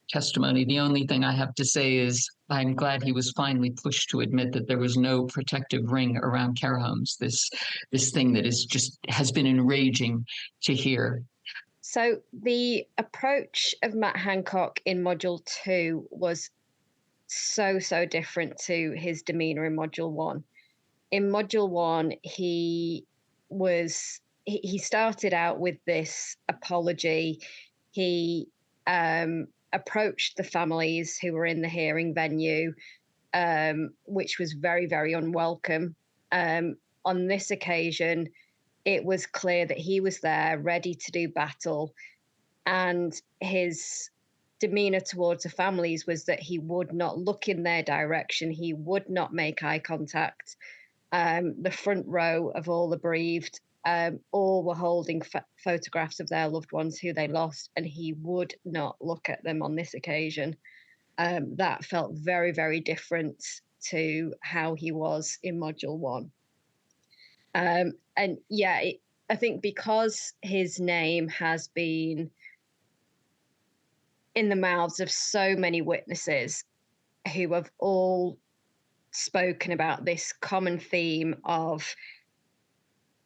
testimony? The only thing I have to say is I'm glad he was finally pushed to admit that there was no protective ring around care homes. This thing that has been enraging to hear. So the approach of Matt Hancock in Module 2 was so different to his demeanor in Module 1. In Module 1, he started out with this apology. He approached the families who were in the hearing venue which was very, very unwelcome. On this occasion, it was clear that he was there, ready to do battle, and his demeanor towards the families was that he would not look in their direction. He would not make eye contact. The front row of all the bereaved, all were holding photographs of their loved ones who they lost, and he would not look at them on this occasion. That felt very, very different to how he was in Module 1. And yeah, I think because his name has been in the mouths of so many witnesses who have all spoken about this common theme of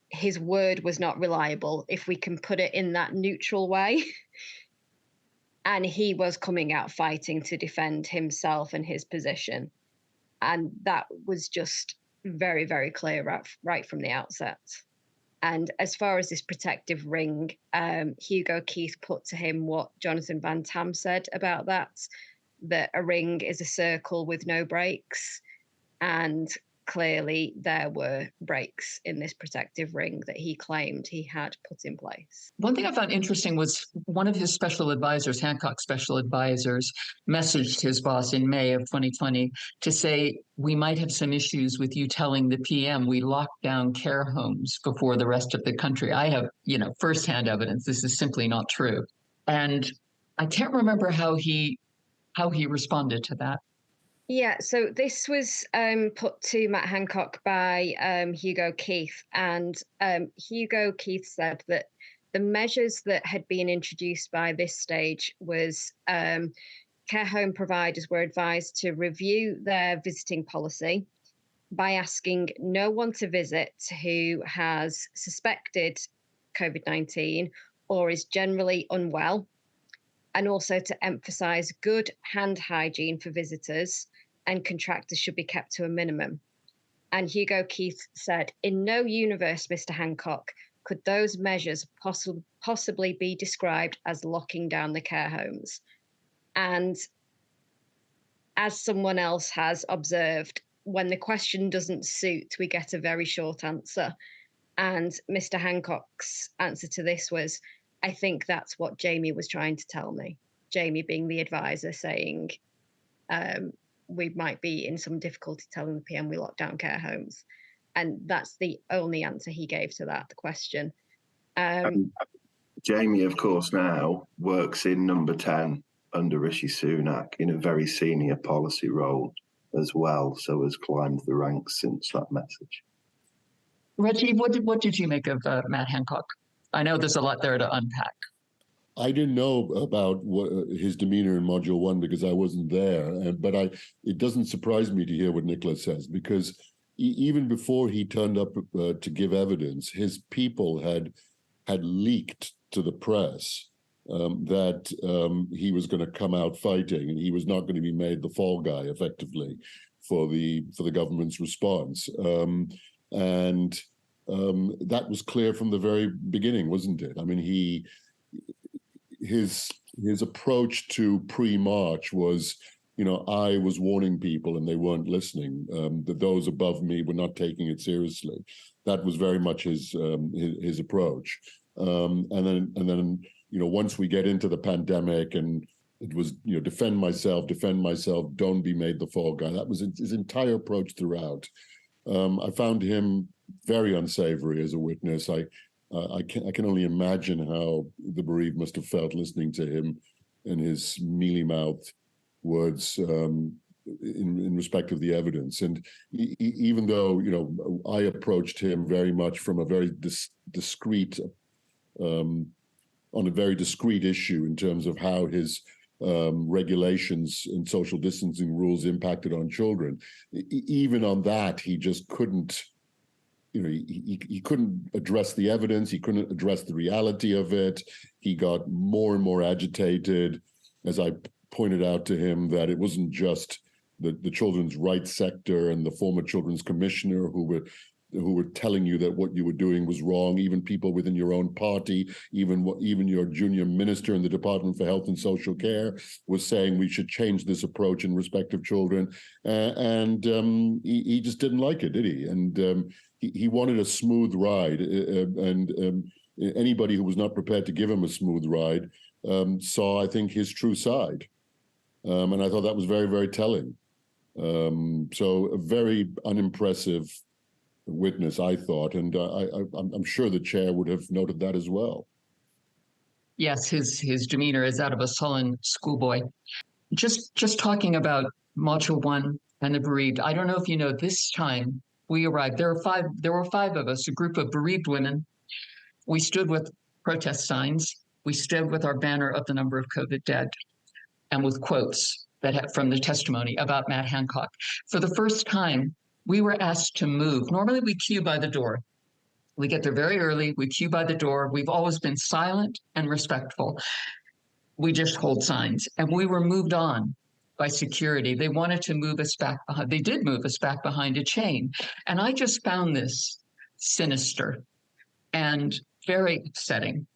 his word was not reliable, if we can put it in that neutral way. And he was coming out fighting to defend himself and his position. And that was just very, very clear right from the outset. And as far as this protective ring, Hugo Keith put to him what Jonathan Van Tam said about that a ring is a circle with no breaks. And clearly there were breaks in this protective ring that he claimed he had put in place. One thing I found interesting was one of his special advisors, Hancock's special advisors, messaged his boss in May of 2020 to say, we might have some issues with you telling the PM we locked down care homes before the rest of the country. I have, firsthand evidence. This is simply not true. And I can't remember how he responded to that. Yeah, so this was put to Matt Hancock by Hugo Keith, and Hugo Keith said that the measures that had been introduced by this stage was care home providers were advised to review their visiting policy by asking no one to visit who has suspected COVID-19 or is generally unwell, and also to emphasize good hand hygiene for visitors, and contractors should be kept to a minimum. And Hugo Keith said, in no universe, Mr. Hancock, could those measures possibly be described as locking down the care homes. And as someone else has observed, when the question doesn't suit, we get a very short answer. And Mr. Hancock's answer to this was, I think that's what Jamie was trying to tell me. Jamie being the advisor, saying, we might be in some difficulty telling the PM we lock down care homes. And that's the only answer he gave to that question. Jamie, of course, now works in number 10 under Rishi Sunak in a very senior policy role as well, so has climbed the ranks since that message. Rajiv, what did you make of Matt Hancock? I know there's a lot there to unpack. I didn't know about his demeanor in Module 1 because I wasn't there, but it doesn't surprise me to hear what Nicola says, because even before he turned up to give evidence, his people had leaked to the press that he was going to come out fighting, and he was not going to be made the fall guy, effectively, for the government's response. And that was clear from the very beginning, wasn't it? I mean, his approach to pre-March was, I was warning people and they weren't listening, that those above me were not taking it seriously. That was very much his approach. And then once we get into the pandemic, and it was, defend myself, don't be made the fall guy. That was his entire approach throughout. I found him very unsavory as a witness. I can only imagine how the bereaved must have felt listening to him and his mealy-mouthed words in respect of the evidence. And even though, I approached him very much from a very discreet, on a very discreet issue in terms of how his regulations and social distancing rules impacted on children, even on that, he just couldn't, he couldn't address the evidence. He couldn't address the reality of it. He got more and more agitated, as I pointed out to him, that it wasn't just the children's rights sector and the former children's commissioner who were who were telling you that what you were doing was wrong, even people within your own party, even your junior minister in the Department for Health and Social Care was saying we should change this approach in respect of children. And he just didn't like it, did he? And he wanted a smooth ride. And anybody who was not prepared to give him a smooth ride saw, I think, his true side. And I thought that was very, very telling. So a very unimpressive witness, I thought, and I'm sure the chair would have noted that as well. Yes, his demeanor is that of a sullen schoolboy. Just talking about Module 1 and the bereaved, I don't know if you know, this time we arrived, there were five of us, a group of bereaved women. We stood with protest signs. We stood with our banner of the number of COVID dead and with quotes from the testimony about Matt Hancock. For the first time, we were asked to move. Normally we queue by the door. We get there very early, we queue by the door. We've always been silent and respectful. We just hold signs. And we were moved on by security. They wanted to move us back behind. They did move us back behind a chain. And I just found this sinister and very upsetting.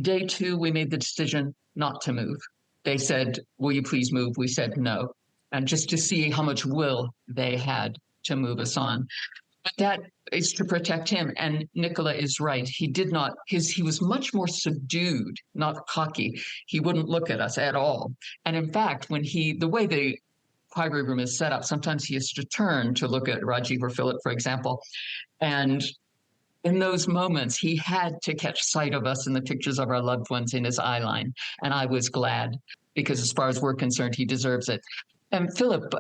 Day 2, we made the decision not to move. They said, will you please move? We said no. And just to see how much will they had to move us on. But that is to protect him. And Nicola is right. He did not, he was much more subdued, not cocky. He wouldn't look at us at all. And in fact, when the way the inquiry room is set up, sometimes he has to turn to look at Rajiv or Philip, for example. And in those moments, he had to catch sight of us in the pictures of our loved ones in his eye line. And I was glad, because as far as we're concerned, he deserves it. And Philip,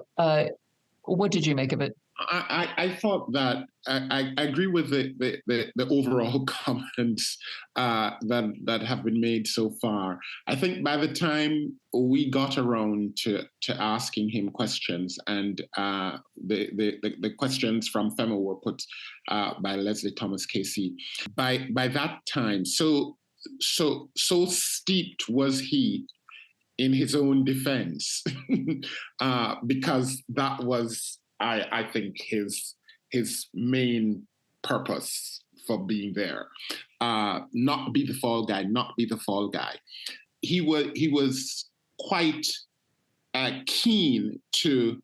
what did you make of it? I thought that I agree with the overall comments that have been made so far. I think by the time we got around to asking him questions, and the questions from FEMA were put by Leslie Thomas Casey, by that time, so steeped was he in his own defense, because that was, I think, his main purpose for being there. Not be the fall guy, not be the fall guy. He was quite keen to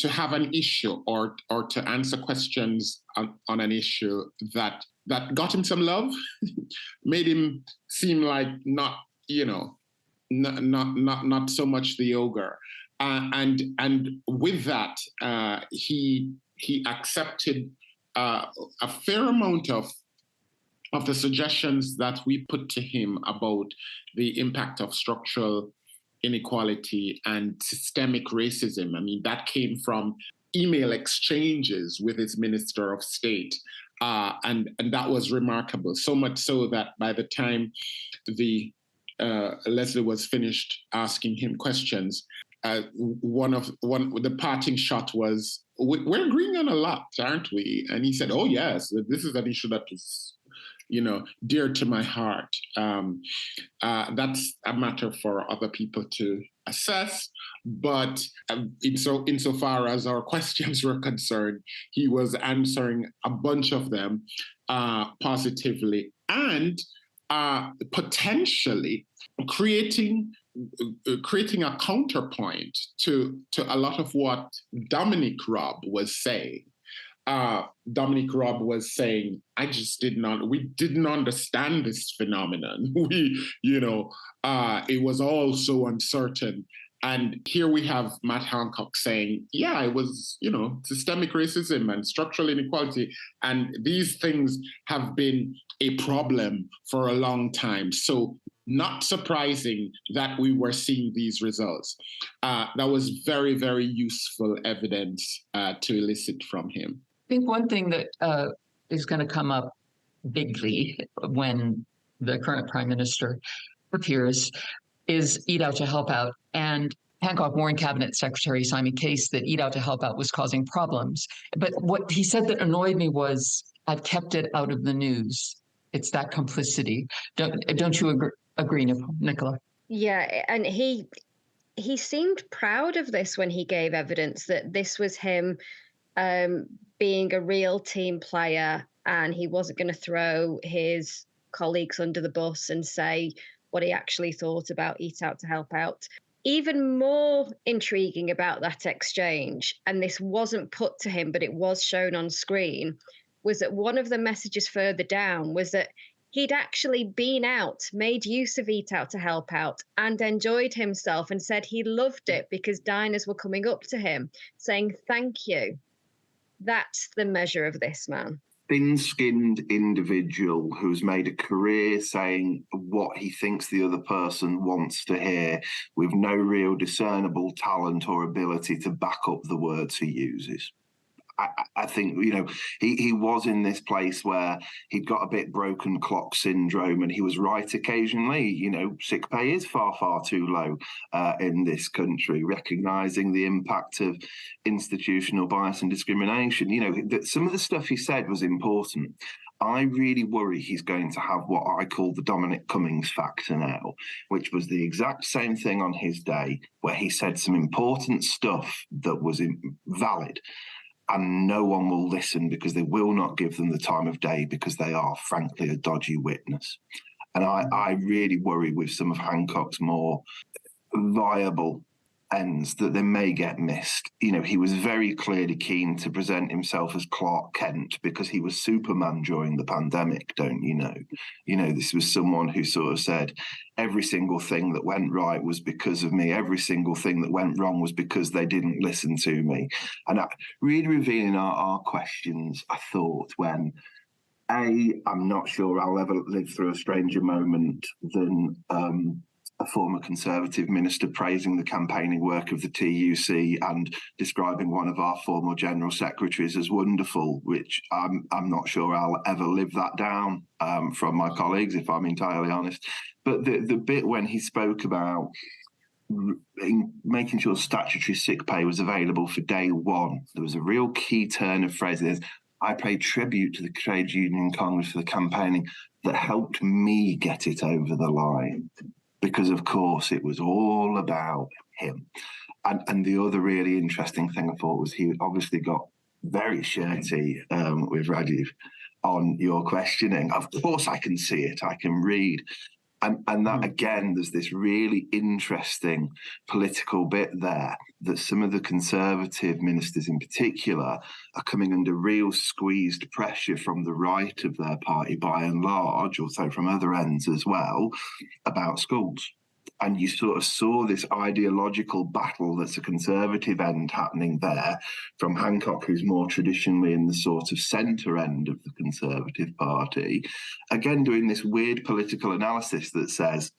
have an issue or to answer questions on an issue that got him some love, made him seem like not so much the ogre. And with that, he accepted a fair amount of the suggestions that we put to him about the impact of structural inequality and systemic racism. I mean, that came from email exchanges with his Minister of State. And that was remarkable, so much so that by the time Leslie was finished asking him questions, the parting shot was, we're agreeing on a lot, aren't we? And he said, oh yes, this is an issue that is, dear to my heart. That's a matter for other people to assess. But insofar as our questions were concerned, he was answering a bunch of them positively and potentially creating a counterpoint to a lot of what Dominic Robb was saying. Dominic Robb was saying, we didn't understand this phenomenon. It was all so uncertain. And here we have Matt Hancock saying, yeah, it was, systemic racism and structural inequality. And these things have been a problem for a long time. So not surprising that we were seeing these results. That was very, very useful evidence to elicit from him. I think one thing that is going to come up bigly when the current prime minister appears is Eat Out to Help Out. And Hancock warned Cabinet Secretary Simon Case that Eat Out to Help Out was causing problems. But what he said that annoyed me was, I've kept it out of the news. It's that complicity. Don't you agree, Nicola? Yeah, and he seemed proud of this when he gave evidence, that this was him being a real team player, and he wasn't going to throw his colleagues under the bus and say what he actually thought about Eat Out to Help Out. Even more intriguing about that exchange, and this wasn't put to him, but it was shown on screen, was that one of the messages further down was that he'd actually been out, made use of Eat Out to Help Out, and enjoyed himself, and said he loved it because diners were coming up to him saying thank you. That's the measure of this man. Thin-skinned individual who's made a career saying what he thinks the other person wants to hear, with no real discernible talent or ability to back up the words he uses. I think, he was in this place where he'd got a bit broken clock syndrome, and he was right occasionally. Sick pay is far, far too low in this country, recognising the impact of institutional bias and discrimination. Some of the stuff he said was important. I really worry he's going to have what I call the Dominic Cummings factor now, which was the exact same thing on his day, where he said some important stuff that was valid. And no one will listen because they will not give them the time of day because they are, frankly, a dodgy witness. And I really worry with some of Hancock's more viable ends that they may get missed. He was very clearly keen to present himself as Clark Kent because he was Superman during the pandemic, don't you know? This was someone who sort of said, every single thing that went right was because of me. Every single thing that went wrong was because they didn't listen to me. And really revealing our questions, I thought, when I'm not sure I'll ever live through a stranger moment than a former Conservative minister praising the campaigning work of the TUC and describing one of our former General Secretaries as wonderful, which I'm not sure I'll ever live that down from my colleagues, if I'm entirely honest. But the bit when he spoke about making sure statutory sick pay was available for day one, there was a real key turn of phrase. I pay tribute to the Trade Union Congress for the campaigning that helped me get it over the line. Because, of course, it was all about him. And the other really interesting thing I thought was he obviously got very shirty with Rajiv on your questioning. Of course I can see it, I can read. And that, again, there's this really interesting political bit there that some of the Conservative ministers in particular are coming under real squeezed pressure from the right of their party by and large, also from other ends as well, about schools. And you sort of saw this ideological battle that's a Conservative end happening there from Hancock, who's more traditionally in the sort of centre end of the Conservative Party, again doing this weird political analysis that says,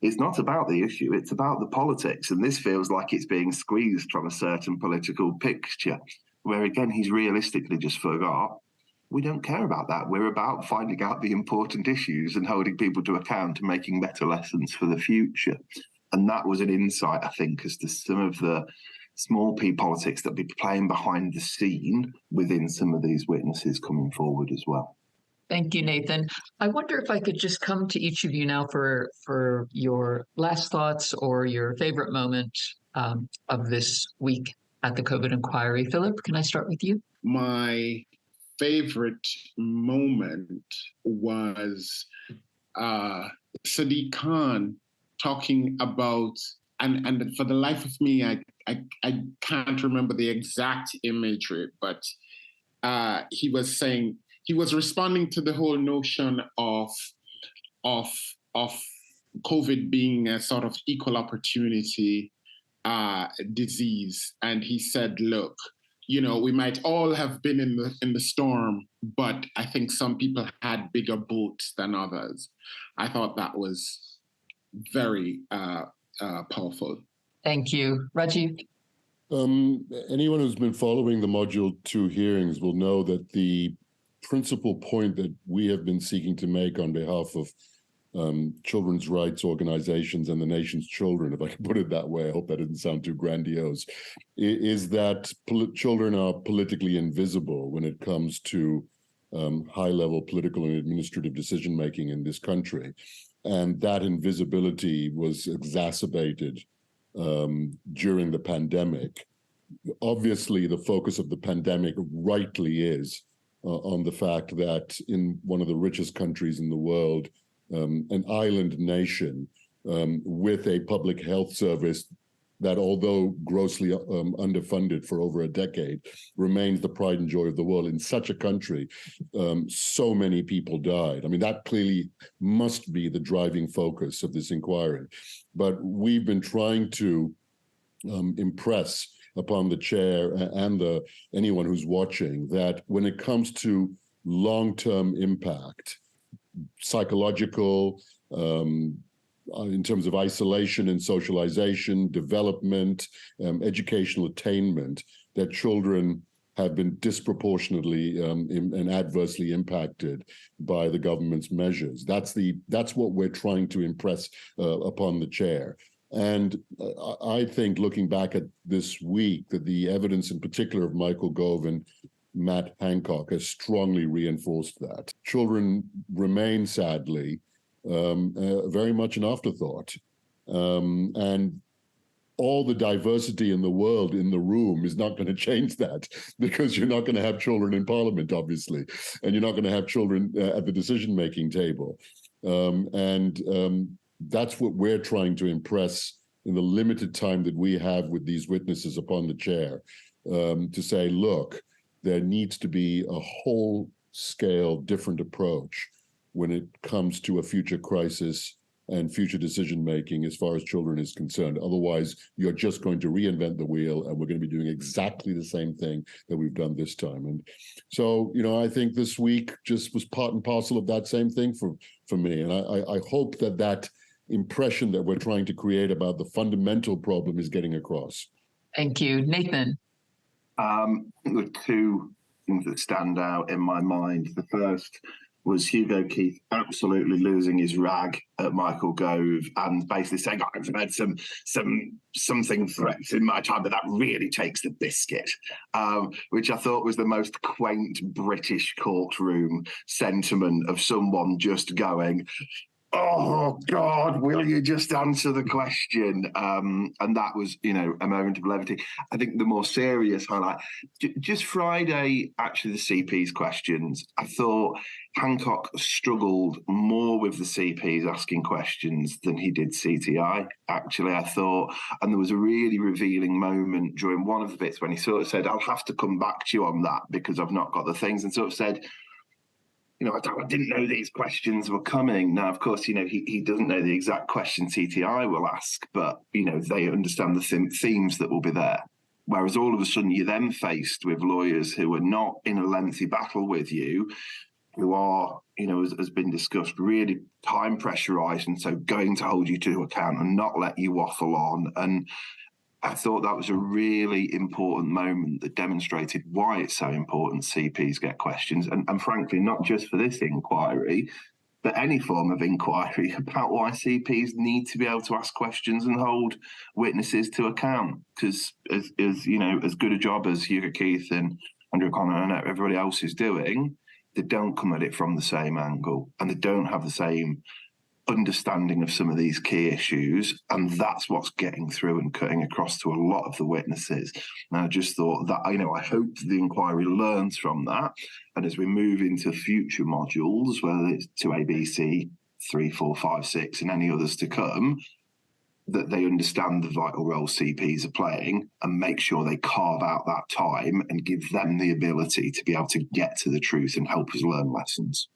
it's not about the issue, it's about the politics. And this feels like it's being squeezed from a certain political picture, where again, he's realistically just forgot. We don't care about that. We're about finding out the important issues and holding people to account and making better lessons for the future. And that was an insight, I think, as to some of the small p politics that be playing behind the scene within some of these witnesses coming forward as well. Thank you, Nathan. I wonder if I could just come to each of you now for your last thoughts or your favorite moment of this week at the COVID inquiry. Philip, can I start with you? My favorite moment was Sadiq Khan talking about, and for the life of me, I can't remember the exact imagery, but he was saying, he was responding to the whole notion of COVID being a sort of equal opportunity disease. And he said, look, we might all have been in the storm, but I think some people had bigger boats than others. I thought that was very powerful. Thank you. Rajiv? Anyone who's been following the Module 2 hearings will know that the principal point that we have been seeking to make on behalf of children's rights organizations and the nation's children, if I can put it that way, I hope that doesn't sound too grandiose, is that children are politically invisible when it comes to high-level political and administrative decision-making in this country. And that invisibility was exacerbated during the pandemic obviously the focus of the pandemic rightly is on the fact that in one of the richest countries in the world, an island nation with a public health service that, although grossly underfunded for over a decade, remains the pride and joy of the world. In such a country, so many people died. I mean, that clearly must be the driving focus of this inquiry. But we've been trying to impress upon the chair and anyone who's watching that when it comes to long-term impact, psychological, in terms of isolation and socialization, development, educational attainment, that children have been disproportionately and adversely impacted by the government's measures. That's what we're trying to impress upon the chair. And I think, looking back at this week, that the evidence in particular of Michael Gove and Matt Hancock has strongly reinforced that. Children remain, sadly, very much an afterthought. And all the diversity in the world in the room is not going to change that, because you're not going to have children in Parliament, obviously, and you're not going to have children at the decision-making table. That's what we're trying to impress in the limited time that we have with these witnesses upon the chair, to say, look, there needs to be a whole-scale different approach when it comes to a future crisis and future decision-making as far as children is concerned. Otherwise, you're just going to reinvent the wheel, and we're going to be doing exactly the same thing that we've done this time. And so, I think this week just was part and parcel of that same thing for me. And I hope that impression that we're trying to create about the fundamental problem is getting across. Thank you. Nathan? There are two things that stand out in my mind. The first was Hugo Keith absolutely losing his rag at Michael Gove and basically saying, I've had something threats in my time, but that really takes the biscuit, which I thought was the most quaint British courtroom sentiment of someone just going, oh, God, will you just answer the question? And that was, a moment of levity. I think the more serious highlight, just Friday, actually, the CP's questions, I thought Hancock struggled more with the CPs asking questions than he did CTI, actually, I thought. And there was a really revealing moment during one of the bits when he sort of said, I'll have to come back to you on that because I've not got the things, and sort of said, I didn't know these questions were coming. Now, of course, he doesn't know the exact question CTI will ask, but, they understand the themes that will be there. Whereas all of a sudden you're then faced with lawyers who are not in a lengthy battle with you, who are, as has been discussed, really time pressurized, and so going to hold you to account and not let you waffle on. And I thought that was a really important moment that demonstrated why it's so important CPs get questions, and frankly, not just for this inquiry, but any form of inquiry about why CPs need to be able to ask questions and hold witnesses to account. Because as good a job as Hugo Keith and Andrew O'Connor and everybody else is doing, they don't come at it from the same angle, and they don't have the same understanding of some of these key issues, and that's what's getting through and cutting across to a lot of the witnesses. And I just thought that, I hope the inquiry learns from that, and as we move into future modules, whether it's 2ABC, 3, 4, 5, 6, and any others to come, that they understand the vital role CPs are playing and make sure they carve out that time and give them the ability to be able to get to the truth and help us learn lessons.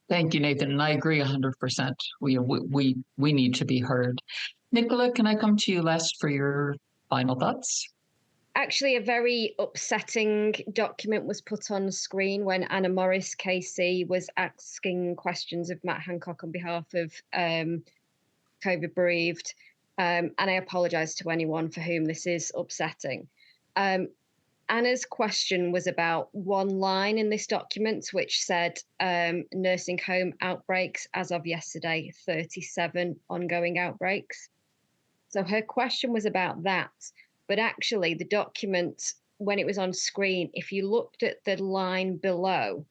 Thank you, Nathan. And I agree 100%. We need to be heard. Nicola, can I come to you last for your final thoughts? Actually, a very upsetting document was put on screen when Anna Morris KC was asking questions of Matt Hancock on behalf of COVID bereaved. And I apologise to anyone for whom this is upsetting. Anna's question was about one line in this document, which said nursing home outbreaks as of yesterday, 37 ongoing outbreaks. So her question was about that. But actually, the document, when it was on screen, if you looked at the line below,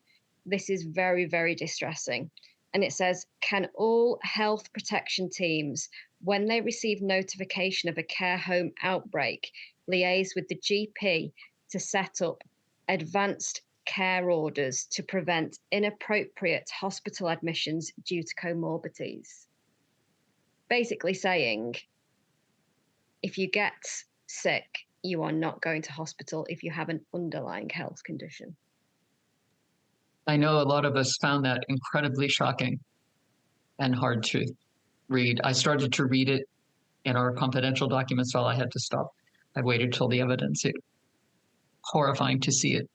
this is very, very distressing. And it says, can all health protection teams, when they receive notification of a care home outbreak, liaise with the GP to set up advanced care orders to prevent inappropriate hospital admissions due to comorbidities. Basically saying, if you get sick, you are not going to hospital if you have an underlying health condition. I know a lot of us found that incredibly shocking and hard to read. I started to read it in our confidential documents while I had to stop. I waited till the evidence. It's horrifying to see it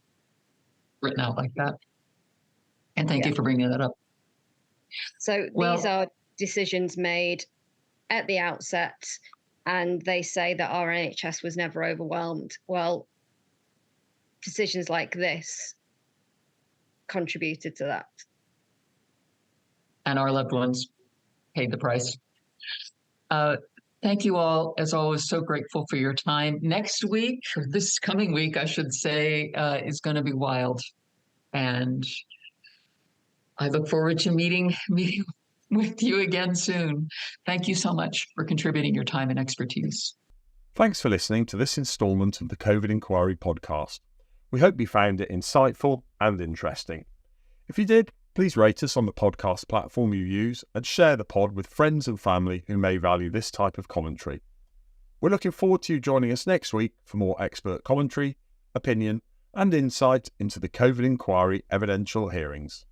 written out like that. And thank you for bringing that up. So these are decisions made at the outset, and they say that our NHS was never overwhelmed. Well, decisions like this contributed to that. And our loved ones paid the price. Thank you all, as always, so grateful for your time. Next week, or this coming week, I should say, is going to be wild. And I look forward to meeting with you again soon. Thank you so much for contributing your time and expertise. Thanks for listening to this instalment of the COVID Inquiry podcast. We hope you found it insightful and interesting. If you did, please rate us on the podcast platform you use and share the pod with friends and family who may value this type of commentary. We're looking forward to you joining us next week for more expert commentary, opinion, and insight into the COVID Inquiry evidential hearings.